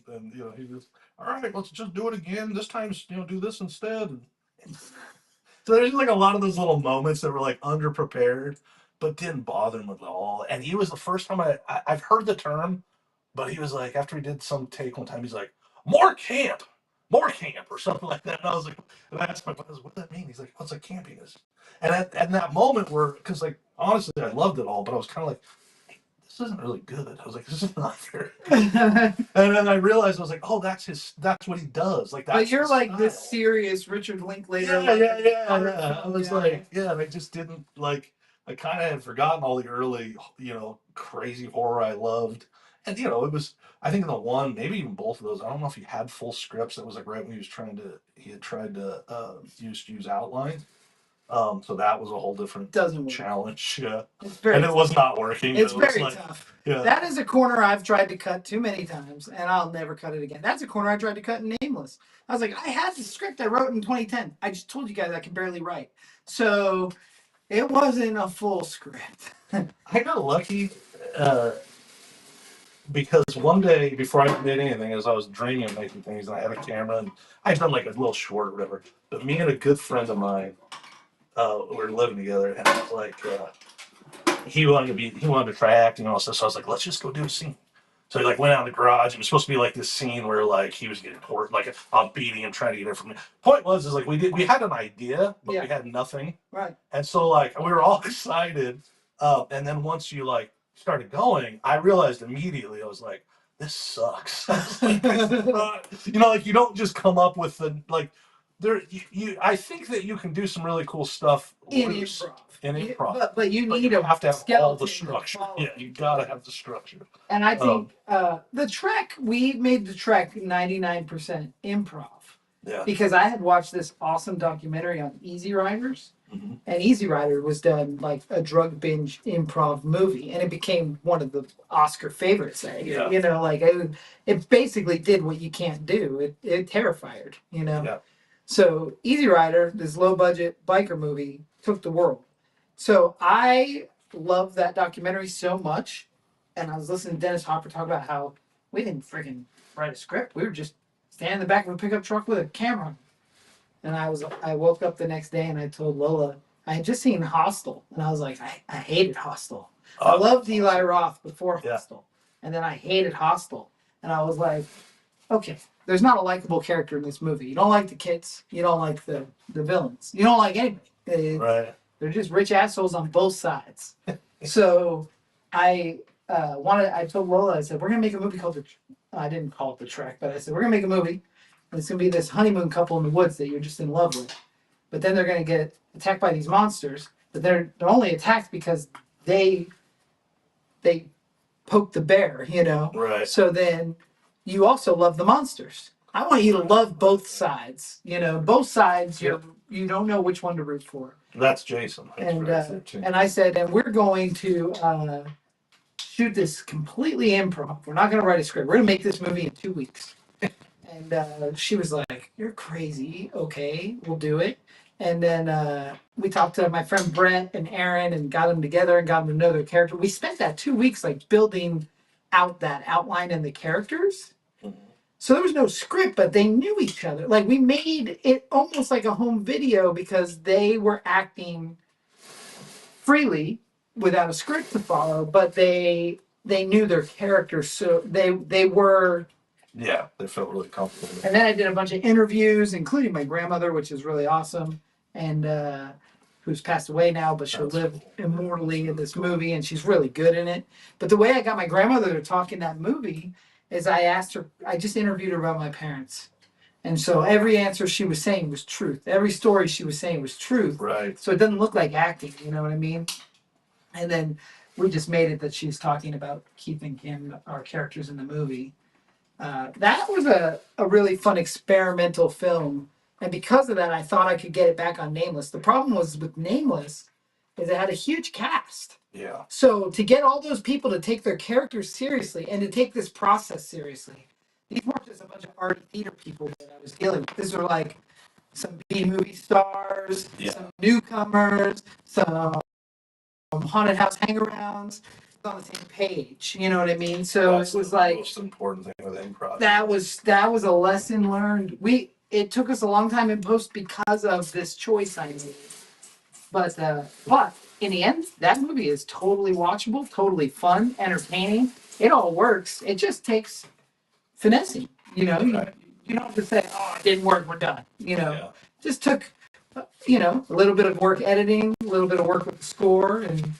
Speaker 2: And, he was, all right, let's just do it again. This time, do this instead. And so there's like a lot of those little moments that were like underprepared, but didn't bother him at all. And he was the first time I've heard the term, but he was like, after he did some take one time, he's like, more camp, or something like that. And I was like, and I asked my buddies, what does that mean? He's like, what's like campiness? And at that moment because like, honestly, I loved it all, but I was kind of like, this isn't really good. I was like, this is not very good. And then I realized, I was like, oh, that's what he does. Like, that's
Speaker 1: but you're like this serious Richard Linklater.
Speaker 2: Yeah. I was like, yeah, they just didn't like, I kind of had forgotten all the early, crazy horror I loved. And, it was, I think the one, maybe even both of those, I don't know if he had full scripts. That was like right when he had tried to use outlines. So that was a whole different
Speaker 1: Doesn't work.
Speaker 2: challenge. Yeah.
Speaker 1: It's very
Speaker 2: And it was not working.
Speaker 1: It's
Speaker 2: It was
Speaker 1: very
Speaker 2: like,
Speaker 1: tough.
Speaker 2: yeah.
Speaker 1: That is a corner I've tried to cut too many times, and I'll never cut it again. That's a corner I tried to cut in Nameless. I was like, I had the script I wrote in 2010. I just told you guys I can barely write. So it wasn't a full script.
Speaker 2: I got lucky because one day before I did anything, as I was dreaming of making things, and I had a camera, and I'd done like a little short or whatever. But me and a good friend of mine, we were living together, and it was like he wanted to try acting and all this. So I was like, let's just go do a scene. So he like went out in the garage. It was supposed to be like this scene where like he was getting poured like a beating him, trying to get it from me. Point was is like we had an idea, but we had nothing.
Speaker 1: Right.
Speaker 2: And so like we were all excited. And then once you like started going, I realized immediately, I was like, this sucks. Like, like you don't just come up with I think that you can do some really cool stuff
Speaker 1: in improv. But you need
Speaker 2: you have to have all the
Speaker 1: skeleton
Speaker 2: structure.
Speaker 1: follow.
Speaker 2: Yeah, you gotta have the structure.
Speaker 1: And I think the Trek, we made the Trek 99% improv.
Speaker 2: Yeah.
Speaker 1: Because I had watched this awesome documentary on Easy Riders.
Speaker 2: Mm-hmm.
Speaker 1: And Easy Rider was done like a drug binge improv movie, and it became one of the Oscar favorites.
Speaker 2: Yeah.
Speaker 1: It basically did what you can't do. It terrified,
Speaker 2: Yeah.
Speaker 1: So Easy Rider, this low budget biker movie, took the world. So I love that documentary so much, and I was listening to Dennis Hopper talk about how we didn't freaking write a script. We were just standing in the back of a pickup truck with a camera. And I woke up the next day and I told Lola I had just seen Hostel, and I was like, I hated Hostel. I loved Eli Roth before Hostel, and then I hated Hostel, and I was like, okay, there's not a likable character in this movie. You don't like the kids, you don't like the villains, you don't like anybody.
Speaker 2: Right.
Speaker 1: They're just rich assholes on both sides. So I told Lola, I said, we're gonna make a movie called I didn't call it The Trek, but I said we're gonna make a movie. It's going to be this honeymoon couple in the woods that you're just in love with. But then they're going to get attacked by these monsters. But they're only attacked because they poke the bear,
Speaker 2: Right.
Speaker 1: So then you also love the monsters. I want you to love both sides. Both sides, you don't know which one to root for.
Speaker 2: That's Jason. That's
Speaker 1: and I said, and we're going to shoot this completely improv. We're not going to write a script. We're going to make this movie in 2 weeks. And she was like, you're crazy. Okay, we'll do it. And then we talked to my friend Brett and Aaron and got them together and got them to know their character. We spent that 2 weeks like building out that outline and the characters. Mm-hmm. So there was no script, but they knew each other. Like we made it almost like a home video because they were acting freely without a script to follow, but they knew their characters. So they were...
Speaker 2: Yeah, they felt really comfortable.
Speaker 1: And then I did a bunch of interviews, including my grandmother, which is really awesome, and who's passed away now, but she'll live immortally in this movie, and she's really good in it. But the way I got my grandmother to talk in that movie is I just interviewed her about my parents. And so every answer she was saying was truth. Every story she was saying was truth.
Speaker 2: Right.
Speaker 1: So it doesn't look like acting, you know what I mean? And then we just made it that she's talking about Keith and Kim, our characters in the movie. That was a really fun experimental film, and because of that I thought I could get it back on Nameless. The problem was with Nameless is it had a huge cast.
Speaker 2: Yeah.
Speaker 1: So to get all those people to take their characters seriously and to take this process seriously, these weren't just a bunch of art theater people that I was dealing with. These were like some B-movie stars, some newcomers, some haunted house hangarounds. On the same page, you know what I mean? So it was like the
Speaker 2: most important thing with improv.
Speaker 1: That was a lesson learned. It took us a long time in post because of this choice I made. But in the end, that movie is totally watchable, totally fun, entertaining. It all works. It just takes finessing. You don't have to say, "Oh, it didn't work. We're done." Just took a little bit of work editing, a little bit of work with the score, and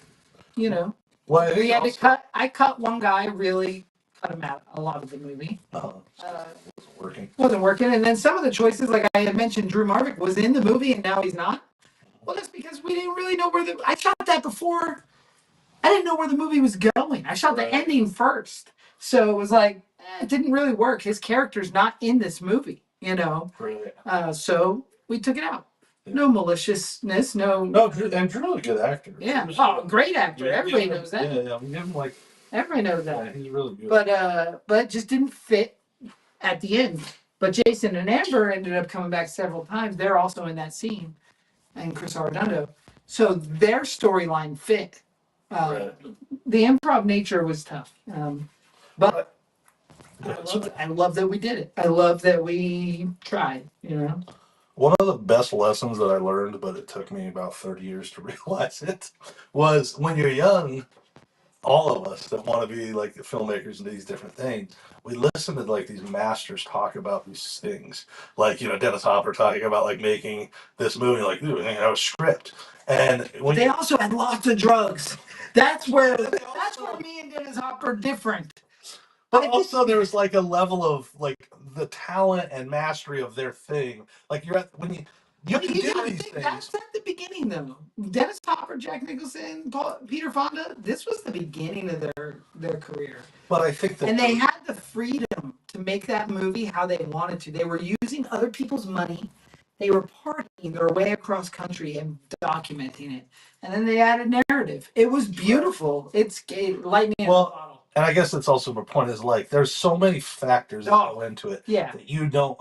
Speaker 2: Well,
Speaker 1: we had to cut. I cut one guy, really cut him out a lot of the movie. Wasn't working. And then some of the choices, like I had mentioned, Drew Marvick was in the movie and now he's not. Well, that's because we didn't really know where I shot that before. I didn't know where the movie was going. I shot the ending first. So it was like, it didn't really work. His character's not in this movie, you know?
Speaker 2: Right.
Speaker 1: So we took it out. Yeah. No maliciousness, no.
Speaker 2: No, and Drew's a good actor.
Speaker 1: Yeah. Oh, great actor. Everybody knows that.
Speaker 2: Yeah. We give him like.
Speaker 1: Everybody knows that.
Speaker 2: Yeah, he's really good.
Speaker 1: But it just didn't fit at the end. But Jason and Amber ended up coming back several times. They're also in that scene, and Chris Arredondo. So their storyline fit. The improv nature was tough, but I love that we did it. I love that we tried. You know,
Speaker 2: one of the best lessons that I learned, but it took me about 30 years to realize it, was when you're young. All of us that want to be like the filmmakers and these different things, we listen to like these masters talk about these things. Like, Dennis Hopper talking about like making this movie, like, dude, a script. And when
Speaker 1: they also had lots of drugs. That's where me and Dennis Hopper are different.
Speaker 2: But also there was like a level of like the talent and mastery of their thing. Like you can do these things.
Speaker 1: That's at the beginning, though. Dennis Hopper, Jack Nicholson, Peter Fonda. This was the beginning of their career.
Speaker 2: But I think that
Speaker 1: they had the freedom to make that movie how they wanted to. They were using other people's money. They were partying their way across country and documenting it. And then they added narrative. It was beautiful. It's lightning in a bottle.
Speaker 2: And I guess that's also my point is like there's so many factors that go into it that you don't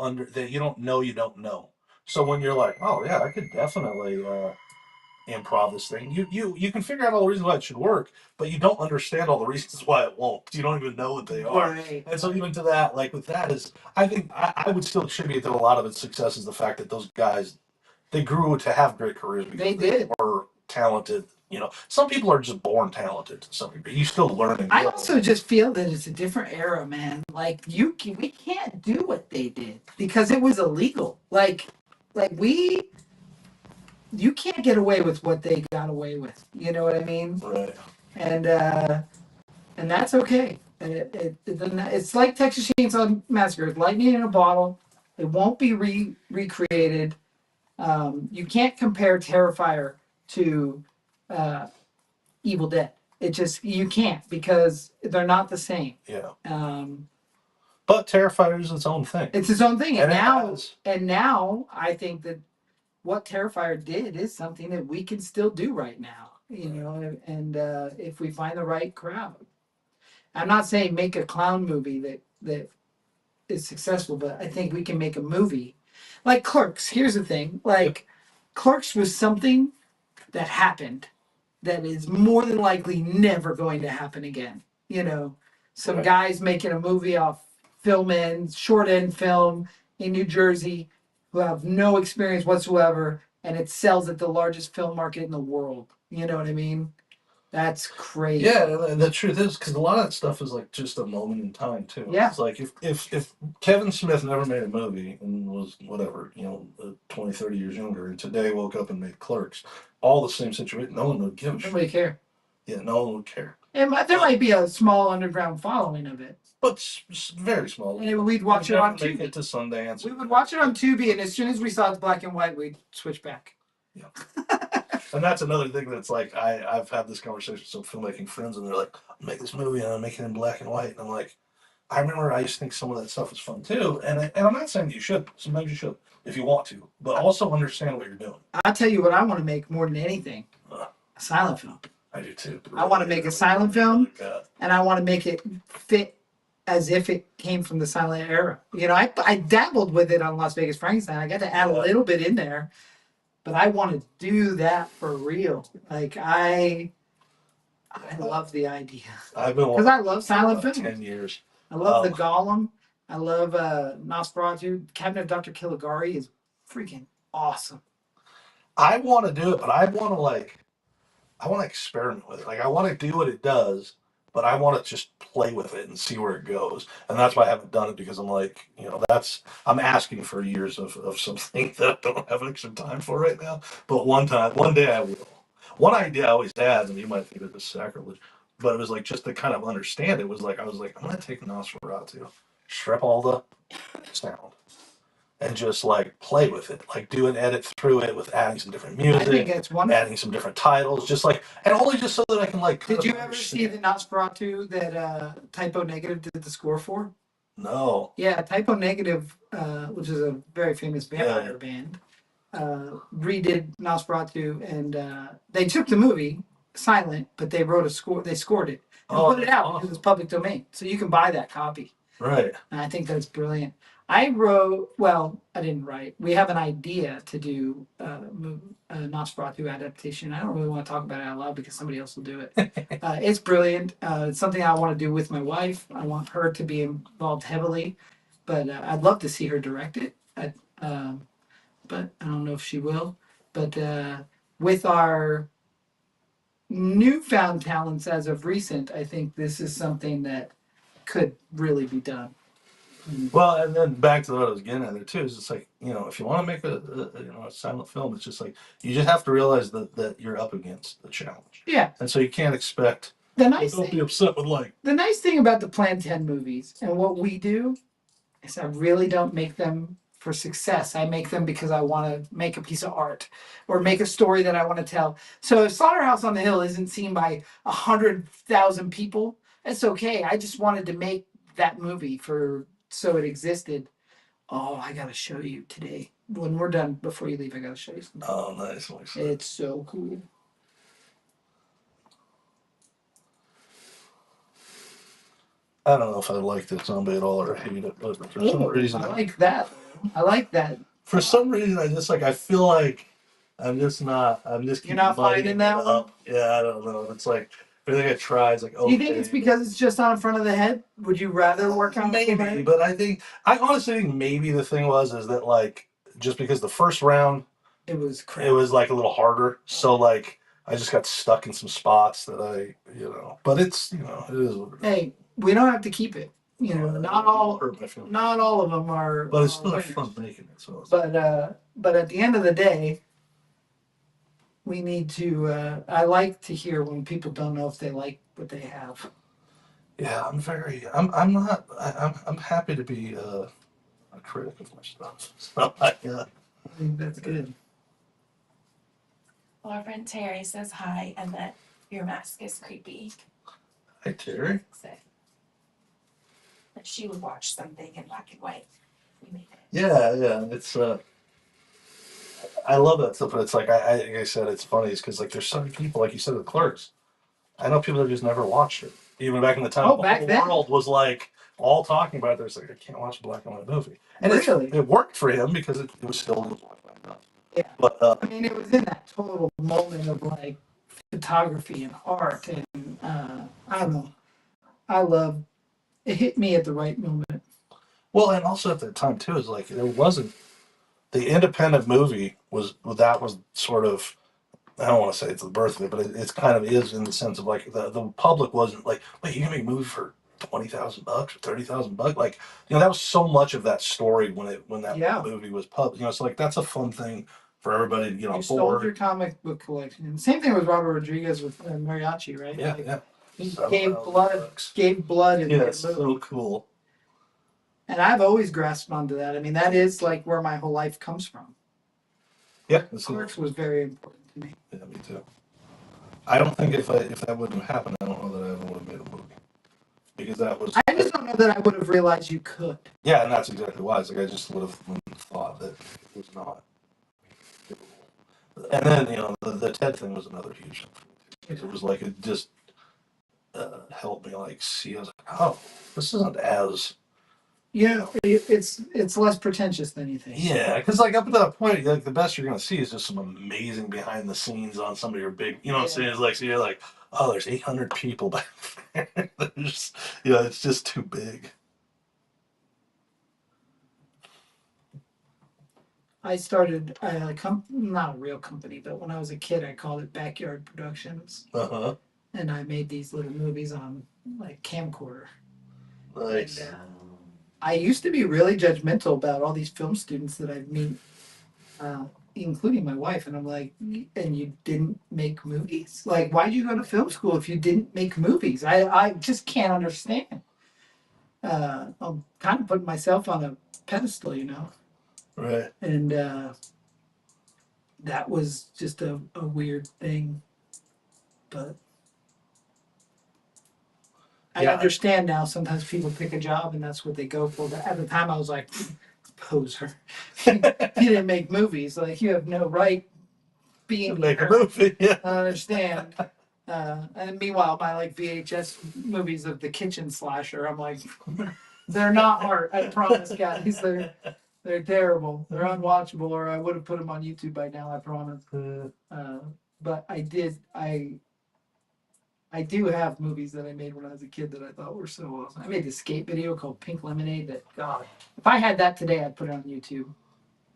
Speaker 2: know you don't know. So when you're like, oh yeah, I could definitely improv this thing. You can figure out all the reasons why it should work, but you don't understand all the reasons why it won't. You don't even know what they are.
Speaker 1: Right.
Speaker 2: And so even to that, like with that is, I think I would still attribute that a lot of its success is the fact that those guys, they grew to have great careers because they were talented. Some people are just born talented to some degree. You still learn and grow.
Speaker 1: I also just feel that it's a different era, man. Like we can't do what they did because it was illegal. You can't get away with what they got away with. You know what I mean?
Speaker 2: Right.
Speaker 1: And that's okay. It's like Texas Chainsaw Massacre. It's lightning in a bottle. It won't be recreated. You can't compare Terrifier to Evil Dead. You can't because they're not the same.
Speaker 2: Yeah. But Terrifier is its own thing.
Speaker 1: It's its own thing, and now I think that what Terrifier did is something that we can still do right now. And if we find the right crowd, I'm not saying make a clown movie that is successful, but I think we can make a movie like Clerks. Here's the thing, Clerks was something that happened that is more than likely never going to happen again. Some guys making a movie off short end film in New Jersey who have no experience whatsoever, and it sells at the largest film market in the world. You know what I mean? That's crazy.
Speaker 2: Yeah, the truth is, because a lot of that stuff is like just a moment in time too.
Speaker 1: Yeah.
Speaker 2: It's like if Kevin Smith never made a movie and was whatever, 20, 30 years younger, and today woke up and made Clerks, all the same situation, no one would give a shit.
Speaker 1: Nobody care.
Speaker 2: Yeah, no one would care.
Speaker 1: There might be a small underground following of it.
Speaker 2: But very small.
Speaker 1: And we'd watch it on Tubi.
Speaker 2: Make it to Sundance.
Speaker 1: We would watch it on Tubi, and as soon as we saw it's black and white, we'd switch back.
Speaker 2: Yeah. And that's another thing that's like, I've had this conversation with some filmmaking friends, and they're like, I'll make this movie, and I'll make it in black and white. And I'm like, I remember I used to think some of that stuff was fun too. And I'm not saying you should. Sometimes you should, if you want to. But also understand what you're doing.
Speaker 1: I'll tell you what I want to make more than anything. A silent film.
Speaker 2: I do too.
Speaker 1: I want to make a silent film, and I want to make it fit as if it came from the silent era. I dabbled with it on Las Vegas Frankenstein. I got to add a little bit in there, but I want to do that for real. Like I love the idea.
Speaker 2: I've been
Speaker 1: because I love silent film.
Speaker 2: 10 years.
Speaker 1: I love the Golem. I love Nosferatu. Cabinet of Dr. Caligari is freaking awesome.
Speaker 2: I want to do it, but I want to experiment with it. Like I want to do what it does, but I want to just play with it and see where it goes. And that's why I haven't done it, because I'm like, I'm asking for years of something that I don't have extra time for right now. But one day I will. One idea I always had, and you might think of this sacrilege, but it was like just to kind of understand it was like, I was like, I'm going to take Nosferatu, strip all the sound, and just like play with it, like do an edit through it with adding some different
Speaker 1: I think
Speaker 2: music,
Speaker 1: it's wonderful.
Speaker 2: adding some different titles, just like, and only just so that I can like.
Speaker 1: Did you ever see the Nosferatu that Typo Negative did the score for?
Speaker 2: No.
Speaker 1: Yeah, Typo Negative, which is a very famous vampire band, redid Nosferatu, and they took the movie silent, but they wrote a score. They scored it and put it out because it's public domain, so you can buy that copy.
Speaker 2: Right.
Speaker 1: And I think that's brilliant. I didn't write. We have an idea to do a Nosferatu adaptation. I don't really want to talk about it out loud because somebody else will do it. It's brilliant. It's something I want to do with my wife. I want her to be involved heavily, but I'd love to see her direct it. But I don't know if she will. But with our newfound talents as of recent, I think this is something that could really be done.
Speaker 2: Well, and then back to what I was getting at there too, is it's like, if you want to make a silent film, it's just like, you just have to realize that you're up against the challenge.
Speaker 1: Yeah.
Speaker 2: And so you can't expect, don't be upset with like.
Speaker 1: The nice thing about the Plan 10 movies and what we do is I really don't make them for success. I make them because I want to make a piece of art or make a story that I want to tell. So if Slaughterhouse on the Hill isn't seen by 100,000 people, it's okay. I just wanted to make that movie so it existed. Oh, I gotta show you today. When we're done, before you leave, I gotta show you something.
Speaker 2: Oh, nice.
Speaker 1: It's so cool.
Speaker 2: I don't know if I like this zombie at all or hate it, but for some reason
Speaker 1: I like that. I like that.
Speaker 2: For some reason, I feel like I'm just
Speaker 1: You're not finding that one?
Speaker 2: Yeah, I don't know. It's like everything I try is like, okay.
Speaker 1: Do you think it's because it's just on front of the head? Would you rather work on
Speaker 2: maybe? But I honestly think maybe the thing is that like just because the first round
Speaker 1: it was crap.
Speaker 2: It was like a little harder, so like I just got stuck in some spots that but it's it is what it is.
Speaker 1: Hey, we don't have to keep it. Not all of them are.
Speaker 2: But it's still fun making it. So.
Speaker 1: But at the end of the day, we need to. I like to hear when people don't know if they like what they have.
Speaker 2: Yeah, I'm happy to be a critic of my stuff. So
Speaker 1: I think that's good.
Speaker 3: Well, our friend Terry says hi and that your mask is creepy.
Speaker 2: Hi, Terry.
Speaker 3: That she would watch something in black and white. We made it.
Speaker 2: Yeah. It's I love that stuff, but it's like I said, it's funny. It's because like there's some people, like you said, the Clerks. I know people that just never watched it. Even back in the time, the whole world was like all talking about it. There's like I can't watch a black and white movie, and it worked for him because it was still black and white.
Speaker 1: Yeah,
Speaker 2: but
Speaker 1: it was in that total moment of like photography and art, and I don't know. It hit me at the right moment.
Speaker 2: Well, and also at that time too, is like there wasn't the independent movie was sort of. I don't want to say it's the birth of it, but it's kind of is in the sense of like the public wasn't like, wait, you can make a movie for $20,000 or $30,000, like that was so much of that story when that movie was published. So like that's a fun thing for everybody. You
Speaker 1: sold your comic book collection. Same thing with Robert Rodriguez with Mariachi, right?
Speaker 2: Yeah.
Speaker 1: He gave blood in the movie.
Speaker 2: So cool.
Speaker 1: And I've always grasped onto that. I mean, that is like where my whole life comes from.
Speaker 2: Yeah,
Speaker 1: Clerks was very important to me.
Speaker 2: Yeah, me too. I don't think if that wouldn't have happened, I don't know that I ever would have made a movie. Because that was.
Speaker 1: I just don't know that I would have realized you could.
Speaker 2: Yeah, and that's exactly why. It's like I just would have thought that it was not. And then the TED thing was another huge thing. It was like it just helped me like see. I was like, oh, this isn't as.
Speaker 1: It's less pretentious than you think.
Speaker 2: Yeah, because like up to that point, like the best you're gonna see is just some amazing behind the scenes on some of your big. You know what I'm saying? It's like so you're like, oh, there's 800 people back there. It's just too big.
Speaker 1: I started not a real company, but when I was a kid, I called it Backyard Productions. And I made these little movies on like camcorder.
Speaker 2: Nice.
Speaker 1: And, I used to be really judgmental about all these film students that I'd meet, including my wife, and I'm like, and you didn't make movies? Like, why'd you go to film school if you didn't make movies? I just can't understand. I'm kind of putting myself on a pedestal,
Speaker 2: Right.
Speaker 1: And that was just a weird thing. But I understand now sometimes people pick a job and that's what they go for. But at the time I was like, poser. You didn't make movies. Like, you have no right being
Speaker 2: Make a
Speaker 1: here.
Speaker 2: movie, yeah.
Speaker 1: I understand. And meanwhile, my like VHS movies of the kitchen slasher, I'm like, they're not art. I promise, guys. They're terrible. They're unwatchable, or I would have put them on YouTube by now. I promise. But I do have movies that I made when I was a kid that I thought were so awesome. I made this skate video called Pink Lemonade. That, God, if I had that today, I'd put it on YouTube.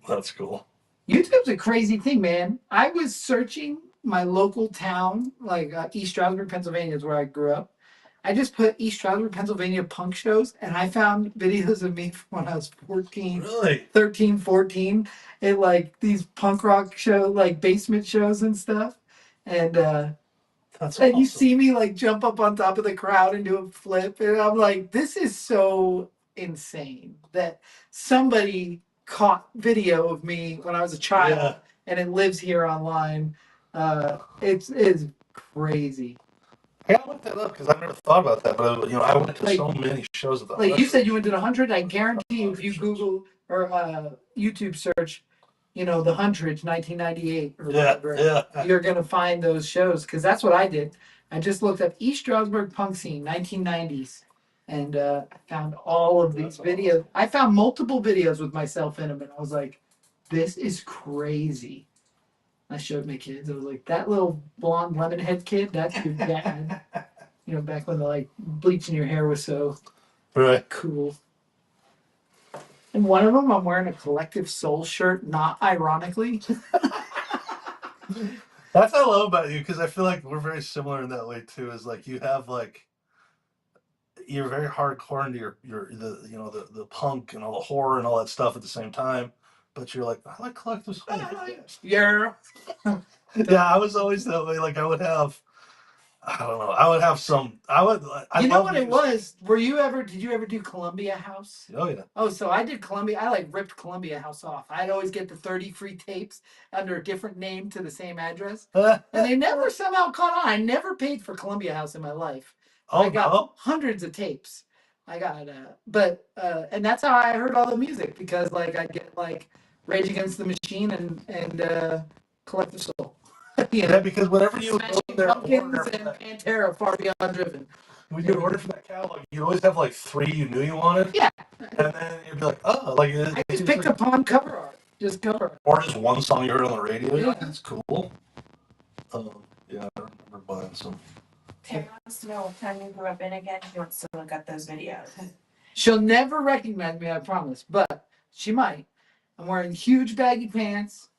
Speaker 2: That's cool.
Speaker 1: YouTube's a crazy thing, man. I was searching my local town, like East Stroudsburg, Pennsylvania is where I grew up. I just put East Stroudsburg, Pennsylvania punk shows, and I found videos of me from when I was 14,
Speaker 2: Really?
Speaker 1: 13, 14, and like these punk rock show, like basement shows and stuff. And
Speaker 2: That's
Speaker 1: and
Speaker 2: awesome.
Speaker 1: you see me like jump up on top of the crowd and do a flip, and I'm like, this is so insane that somebody caught video of me when I was a child, and it lives here online. It's crazy.
Speaker 2: I gotta look that up because I've never thought about that. But I went to so many shows of that.
Speaker 1: Like you said, you went to the 100. I guarantee you, if you Google or YouTube search, the 100, 1998 or whatever, you're gonna find those shows, because that's what I did. I just looked up East Stroudsburg punk scene, 1990s, and I found all of these videos. I found multiple videos with myself in them, and I was like, "This is crazy." I showed my kids. I was like, "That little blonde lemon head kid, that's your dad." Back when the like bleaching your hair was so cool. And one of them, I'm wearing a Collective Soul shirt, not ironically.
Speaker 2: That's what I love about you, because I feel like we're very similar in that way too. Is like you have like you're very hardcore into the punk and all the horror and all that stuff at the same time, but you're like, I like Collective Soul.
Speaker 1: Yeah.
Speaker 2: Yeah, I was always that way. Like I would have. I don't know. I would have some.
Speaker 1: You know what it was? Did you ever do Columbia House?
Speaker 2: Oh yeah.
Speaker 1: Oh, so I did Columbia. I like ripped Columbia House off. I'd always get the 30 free tapes under a different name to the same address, and they never somehow caught on. I never paid for Columbia House in my life. I got hundreds of tapes. I got, and that's how I heard all the music, because like I'd get like Rage Against the Machine and Collective Soul.
Speaker 2: Yeah, because whenever you go there,
Speaker 1: Pumpkins and Pantera, Far Beyond Driven.
Speaker 2: When you order from that catalog, you always have like 3 you knew you wanted.
Speaker 1: Yeah.
Speaker 2: And then you'd be like, oh, like
Speaker 1: I just picked up on cover art. Just cover art.
Speaker 2: Or just one song you heard on the radio.
Speaker 1: Yeah.
Speaker 2: That's cool. Yeah, I remember buying some.
Speaker 3: Tara wants to know what time you grew up in again. She wants to look up those videos.
Speaker 1: She'll never recognize me, I promise, but she might. I'm wearing huge baggy pants,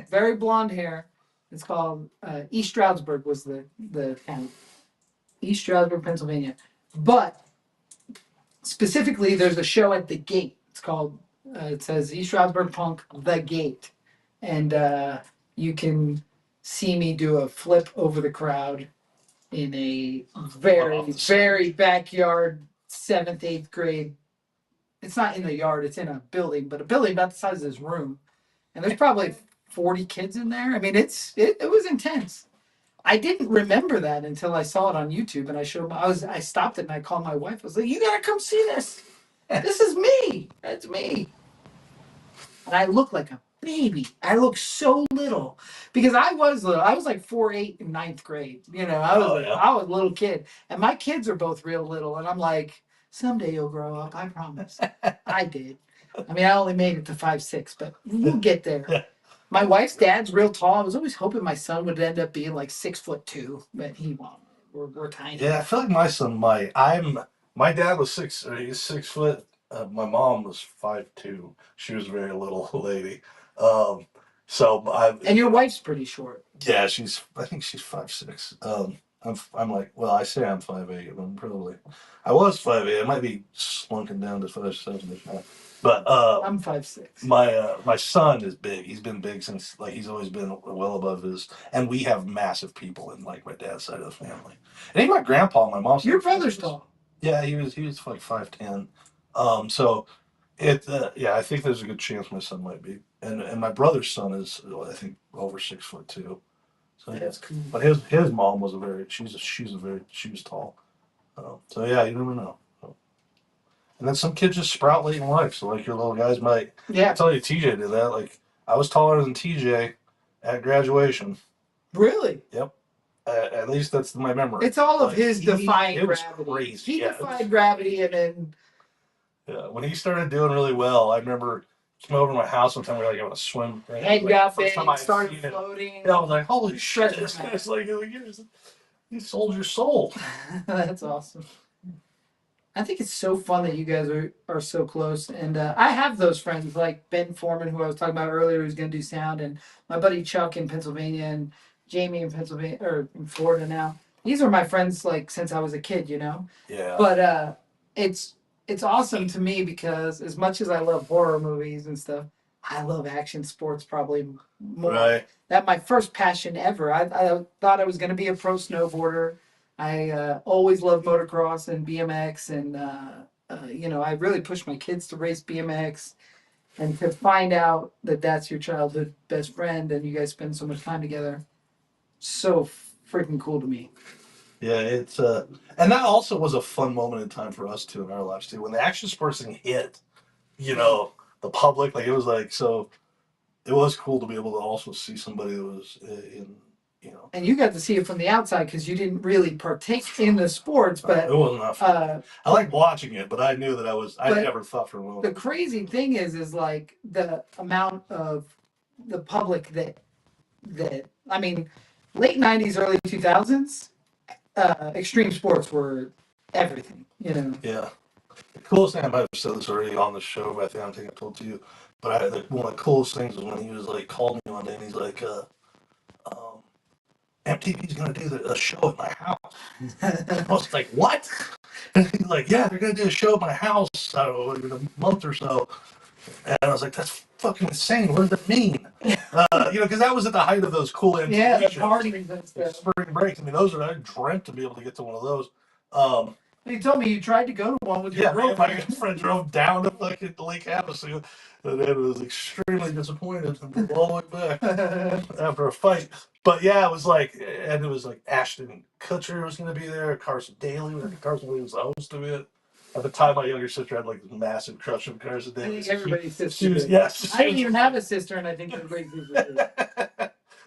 Speaker 1: very blonde hair. It's called East Stroudsburg was the town. East Stroudsburg, Pennsylvania. But specifically, there's a show at the Gate. It's called, it says East Stroudsburg Punk, The Gate. And you can see me do a flip over the crowd in a very, very backyard, 7th, 8th grade. It's not in the yard, it's in a building, but a building about the size of this room. And there's probably 40 kids in there. I mean, it was intense. I didn't remember that until I saw it on YouTube, and I stopped it and I called my wife. I was like, "You gotta come see this. This is me. That's me." And I look like a baby. I look so little because I was little. I was like 4'8" in 9th grade. I was a little kid, and my kids are both real little. And I'm like, someday you'll grow up. I promise. I did. I mean, I only made it to 5'6", but we'll get there. My wife's dad's real tall. I was always hoping my son would end up being like 6'2", but he won't. We're tiny.
Speaker 2: Yeah, I feel like my son might. My dad was he's 6 foot. My mom was 5'2". She was a very little lady.
Speaker 1: And your wife's pretty short.
Speaker 2: Yeah, I think she's 5'6". I'm like, well, I say I'm 5'8", but I was 5'8". I might be slunking down to 5'7". But
Speaker 1: I'm 5'6".
Speaker 2: My son is big. He's been big since he's always been well above his. And we have massive people in my dad's side of the family. And even my grandpa, my mom's.
Speaker 1: Your brother's tall.
Speaker 2: Yeah, he was like 5'10". So Yeah, I think there's a good chance my son might be, and my brother's son is, I think, over 6'2". So yeah,
Speaker 1: That's cool.
Speaker 2: but his mom was she was tall. So yeah, you never know. And then some kids just sprout late in life. So like your little guys might.
Speaker 1: Yeah.
Speaker 2: I tell you, TJ did that. Like I was taller than TJ at graduation.
Speaker 1: Really?
Speaker 2: Yep. At least that's my memory.
Speaker 1: It's all of
Speaker 2: Like,
Speaker 1: his defying
Speaker 2: it was
Speaker 1: gravity.
Speaker 2: crazy.
Speaker 1: He
Speaker 2: Yeah,
Speaker 1: defied gravity, and then
Speaker 2: yeah. When he started doing really well, I remember he came over to my house one time. We were like, I want to swim. Right?
Speaker 1: head
Speaker 2: Like,
Speaker 1: got
Speaker 2: first
Speaker 1: big,
Speaker 2: time I
Speaker 1: started
Speaker 2: seen it.
Speaker 1: floating.
Speaker 2: And I was like, holy shit!
Speaker 1: Treasure
Speaker 2: This
Speaker 1: map.
Speaker 2: guy's like, he sold your soul.
Speaker 1: That's awesome. I think it's so fun that you guys are so close. And I have those friends like Ben Foreman, who I was talking about earlier, who's going to do sound, and my buddy Chuck in Pennsylvania, and Jamie in Pennsylvania, or in Florida now. These are my friends like since I was a kid, you know?
Speaker 2: Yeah.
Speaker 1: But it's awesome to me because as much as I love horror movies and stuff, I love action sports probably more.
Speaker 2: Right.
Speaker 1: That my first passion ever. I thought I was going to be a pro snowboarder. I always loved motocross and BMX, and you know, I really pushed my kids to race BMX. And to find out that that's your childhood best friend and you guys spend so much time together, so freaking cool to me.
Speaker 2: Yeah, it's and that also was a fun moment in time for us too in our lives too. When the action sports thing hit, you know, the public, like it was like so. It was cool to be able to also see somebody that was in, you know.
Speaker 1: And you got to see it from the outside because you didn't really partake in the sports, but
Speaker 2: It wasn't enough. I liked watching it, but I knew that I never thought for a moment.
Speaker 1: The crazy thing is like the amount of the public that I mean, late '90s, early 2000s, extreme sports were everything. You know.
Speaker 2: Yeah. The coolest thing, I might have said this already on the show, but I don't think I told you. But one of the coolest things was when he was like called me one day and he's like, MTV's gonna do a show at my house. I was like, what? And he's like, yeah, they're gonna do a show at my house in a month or so. And I was like, that's fucking insane. What does that mean? You know, because that was at the height of those cool MTV
Speaker 1: Yeah, the
Speaker 2: shows.
Speaker 1: parties and stuff.
Speaker 2: Spring breaks. I mean, I dreamt to be able to get to one of those.
Speaker 1: You told me you tried to go to one with your
Speaker 2: girlfriend. My friend drove down to fucking Lake Havasu, and it was extremely disappointed and drove all the way back after a fight. But yeah, it was like Ashton Kutcher was going to be there, Carson Daly. Carson Daly was the host of it. At the time, my younger sister had like this massive crush on Carson
Speaker 1: I
Speaker 2: Daly.
Speaker 1: think everybody's sister.
Speaker 2: She was, yes.
Speaker 1: I didn't even have a sister, and I think everybody's sister.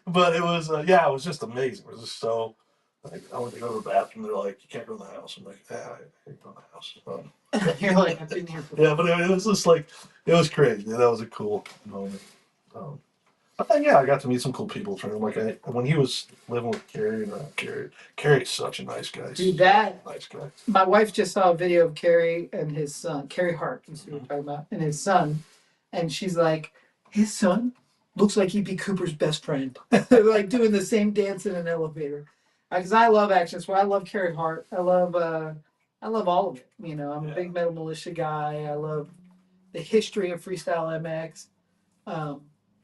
Speaker 2: But it was, it was just amazing. It was just so. Like, I went to go to the bathroom. They're like, "You can't go to the house." I'm like, "Yeah, I can't go to the house."
Speaker 1: You're like, I've been here.
Speaker 2: Yeah, but it was just like it was crazy. That was a cool moment. But then I got to meet some cool people. When he was living with Carrie and Carrie's such a nice guy.
Speaker 1: Dude,
Speaker 2: nice guy.
Speaker 1: My wife just saw a video of Carrie and his son, Carrie Hart, is who we're talking about, and his son, and she's like, his son looks like he'd be Cooper's best friend. They're like doing the same dance in an elevator. Because I love action, so I love Carrie Hart. I love all of it. You know, I'm a big Metal Militia guy. I love the history of freestyle MX.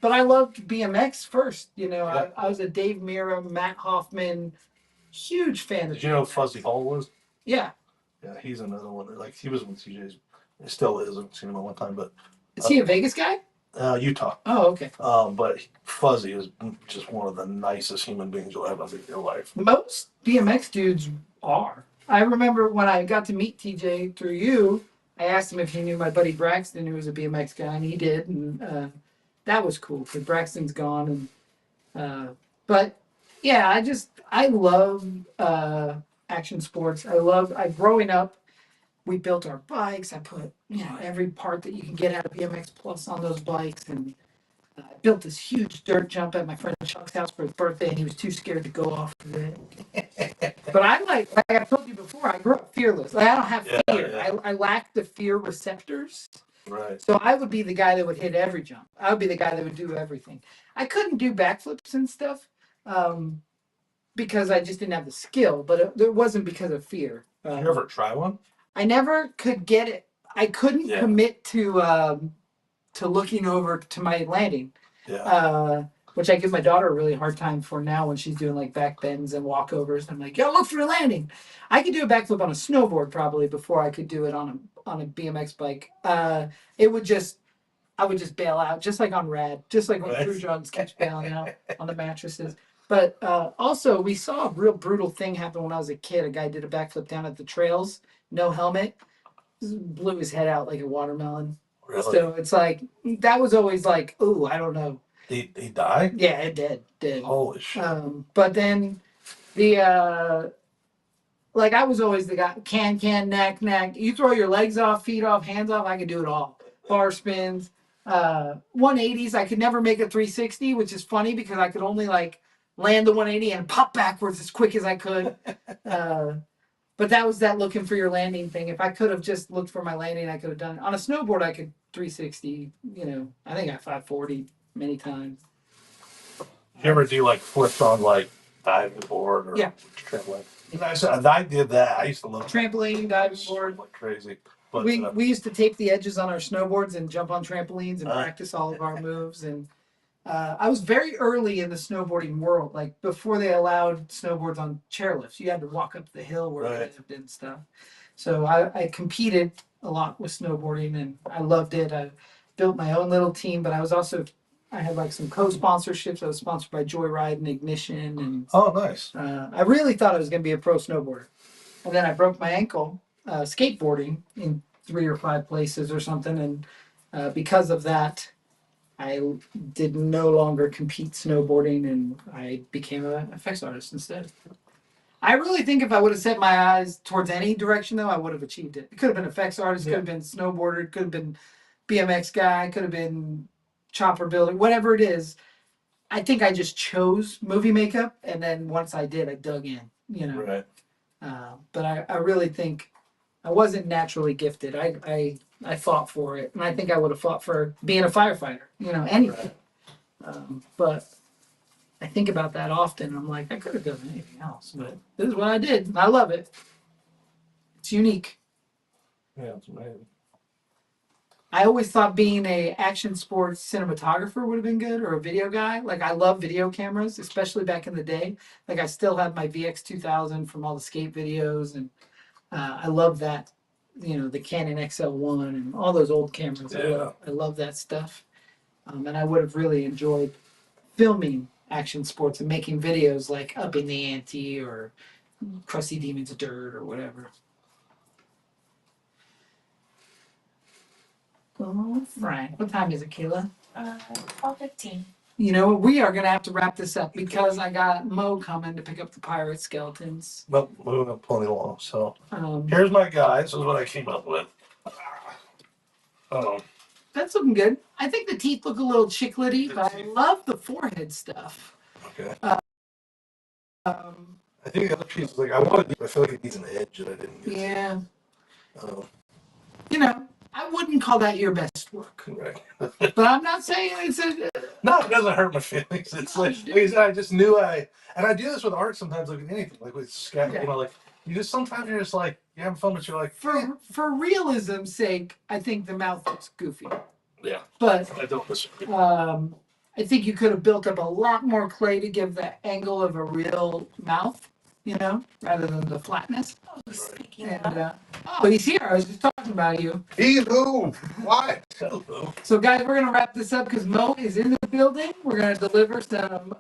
Speaker 1: But I loved BMX first. You know, I was a Dave Mira, Matt Hoffman, huge fan of.
Speaker 2: Did you know who Fuzzy Hall was?
Speaker 1: Yeah.
Speaker 2: Yeah, he's another one. Like he was with TJ's. He still is. I've seen him at one time, but.
Speaker 1: Is he a Vegas guy?
Speaker 2: Utah.
Speaker 1: Oh, okay.
Speaker 2: But Fuzzy is just one of the nicest human beings you'll ever meet in your life.
Speaker 1: Most BMX dudes are. I remember when I got to meet TJ through you, I asked him if he knew my buddy Braxton, who was a BMX guy, and he did, and that was cool because Braxton's gone. And but yeah, I love action sports. Growing up, we built our bikes. I put every part that you can get out of BMX Plus on those bikes, and I built this huge dirt jump at my friend Chuck's house for his birthday, and he was too scared to go off of it. But like I told you before, I grew up fearless. Like, I don't have fear. Yeah. I lack the fear receptors.
Speaker 2: Right.
Speaker 1: So I would be the guy that would hit every jump. I would be the guy that would do everything. I couldn't do backflips and stuff because I just didn't have the skill, but it wasn't because of fear.
Speaker 2: Did you ever try one?
Speaker 1: I never could get it. I couldn't commit to looking over to my landing.
Speaker 2: Yeah.
Speaker 1: which I give my daughter a really hard time for now when she's doing like back bends and walkovers. I'm like, yo, look for a landing. I could do a backflip on a snowboard probably before I could do it on a BMX bike. It would just I would just bail out, just like on Rad, just like when Crew Drugs keeps bailing out on the mattresses. But also, we saw a real brutal thing happen when I was a kid. A guy did a backflip down at the trails, no helmet, blew his head out like a watermelon.
Speaker 2: Really?
Speaker 1: So it's like, that was always like, ooh, I don't know.
Speaker 2: He died?
Speaker 1: Yeah, it did.
Speaker 2: Holy shit.
Speaker 1: But then the, like I was always the guy, neck. You throw your legs off, feet off, hands off, I could do it all. Bar spins, 180s. I could never make a 360, which is funny because I could only like land the 180 and pop backwards as quick as I could. But that was that looking for your landing thing. If I could have just looked for my landing, I could have done it. On a snowboard, I could 360, I think I 540 many times.
Speaker 2: You ever do like flips on like diving board or trampoline? I did that. I used to love
Speaker 1: trampoline, diving board.
Speaker 2: Like crazy. But,
Speaker 1: we used to tape the edges on our snowboards and jump on trampolines and practice all of our moves. And I was very early in the snowboarding world. Like before they allowed snowboards on chairlifts, you had to walk up the hill where they lived and stuff. So I competed a lot with snowboarding and I loved it. I built my own little team, but I had like some co-sponsorships. I was sponsored by Joyride and Ignition. And
Speaker 2: oh, nice.
Speaker 1: I really thought I was going to be a pro snowboarder. And then I broke my ankle skateboarding in 3 or 5 places or something. And because of that, I did no longer compete snowboarding and I became an effects artist instead. I really think if I would have set my eyes towards any direction, though, I would have achieved it. It could have been effects artist, could have been snowboarder, could have been BMX guy, could have been chopper builder, whatever it is. I think I just chose movie makeup, and then once I did, I dug in,
Speaker 2: Right.
Speaker 1: But I really think I wasn't naturally gifted. I fought for it, and I think I would have fought for being a firefighter, anything. Right. But I think about that often. I'm like, I could have done anything else, but this is what I did, and I love it. It's unique.
Speaker 2: Yeah, it's amazing.
Speaker 1: I always thought being a action sports cinematographer would have been good, or a video guy. Like I love video cameras, especially back in the day. Like I still have my VX2000 from all the skate videos, and I love that. The Canon XL1 and all those old cameras.
Speaker 2: Yeah.
Speaker 1: I love that stuff. And I would have really enjoyed filming action sports and making videos like Up in the Ante or Crusty Demons of Dirt or whatever. Oh, Frank. What time is it, Kayla?
Speaker 3: 12:15.
Speaker 1: We are going to have to wrap this up because I got Mo coming to pick up the pirate skeletons.
Speaker 2: Well, moving up plenty along. So here's my guy. This is what I came up with.
Speaker 1: That's looking good. I think the teeth look a little chiclety, but I love the forehead stuff.
Speaker 2: Okay. I think the other piece, I feel like it needs an edge that I didn't get.
Speaker 1: Yeah. I wouldn't call that your best work.
Speaker 2: Right.
Speaker 1: But I'm not saying it's a...
Speaker 2: No, it doesn't hurt my feelings. It's like I said, I just knew and I do this with art sometimes, like anything, like with scat, sometimes you're just like, you're having fun, but you're like... For realism's sake, I think the mouth looks goofy. Yeah.
Speaker 1: But
Speaker 2: I don't disagree.
Speaker 1: I think you could have built up a lot more clay to give the angle of a real mouth, rather than the flatness. And, he's here. I was just talking about you.
Speaker 4: He who? What?
Speaker 1: So, guys, we're going to wrap this up because Mo is in the building. We're going to deliver some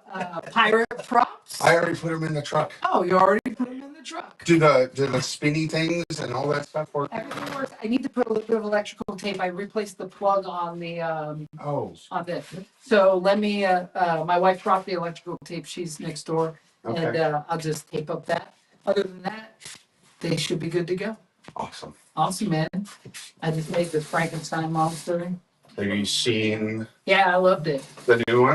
Speaker 1: pirate props.
Speaker 4: I already put him in the truck.
Speaker 1: Oh, you already put him in the truck.
Speaker 4: Do the spinny things and all that stuff work?
Speaker 1: Everything works. I need to put a little bit of electrical tape. I replaced the plug on the on this. So let me. My wife brought the electrical tape. She's next door, and I'll just tape up that. Other than that, they should be good to go. Awesome, man. I just made this Frankenstein monster.
Speaker 4: Have you seen
Speaker 1: Yeah, I loved it.
Speaker 4: the new one?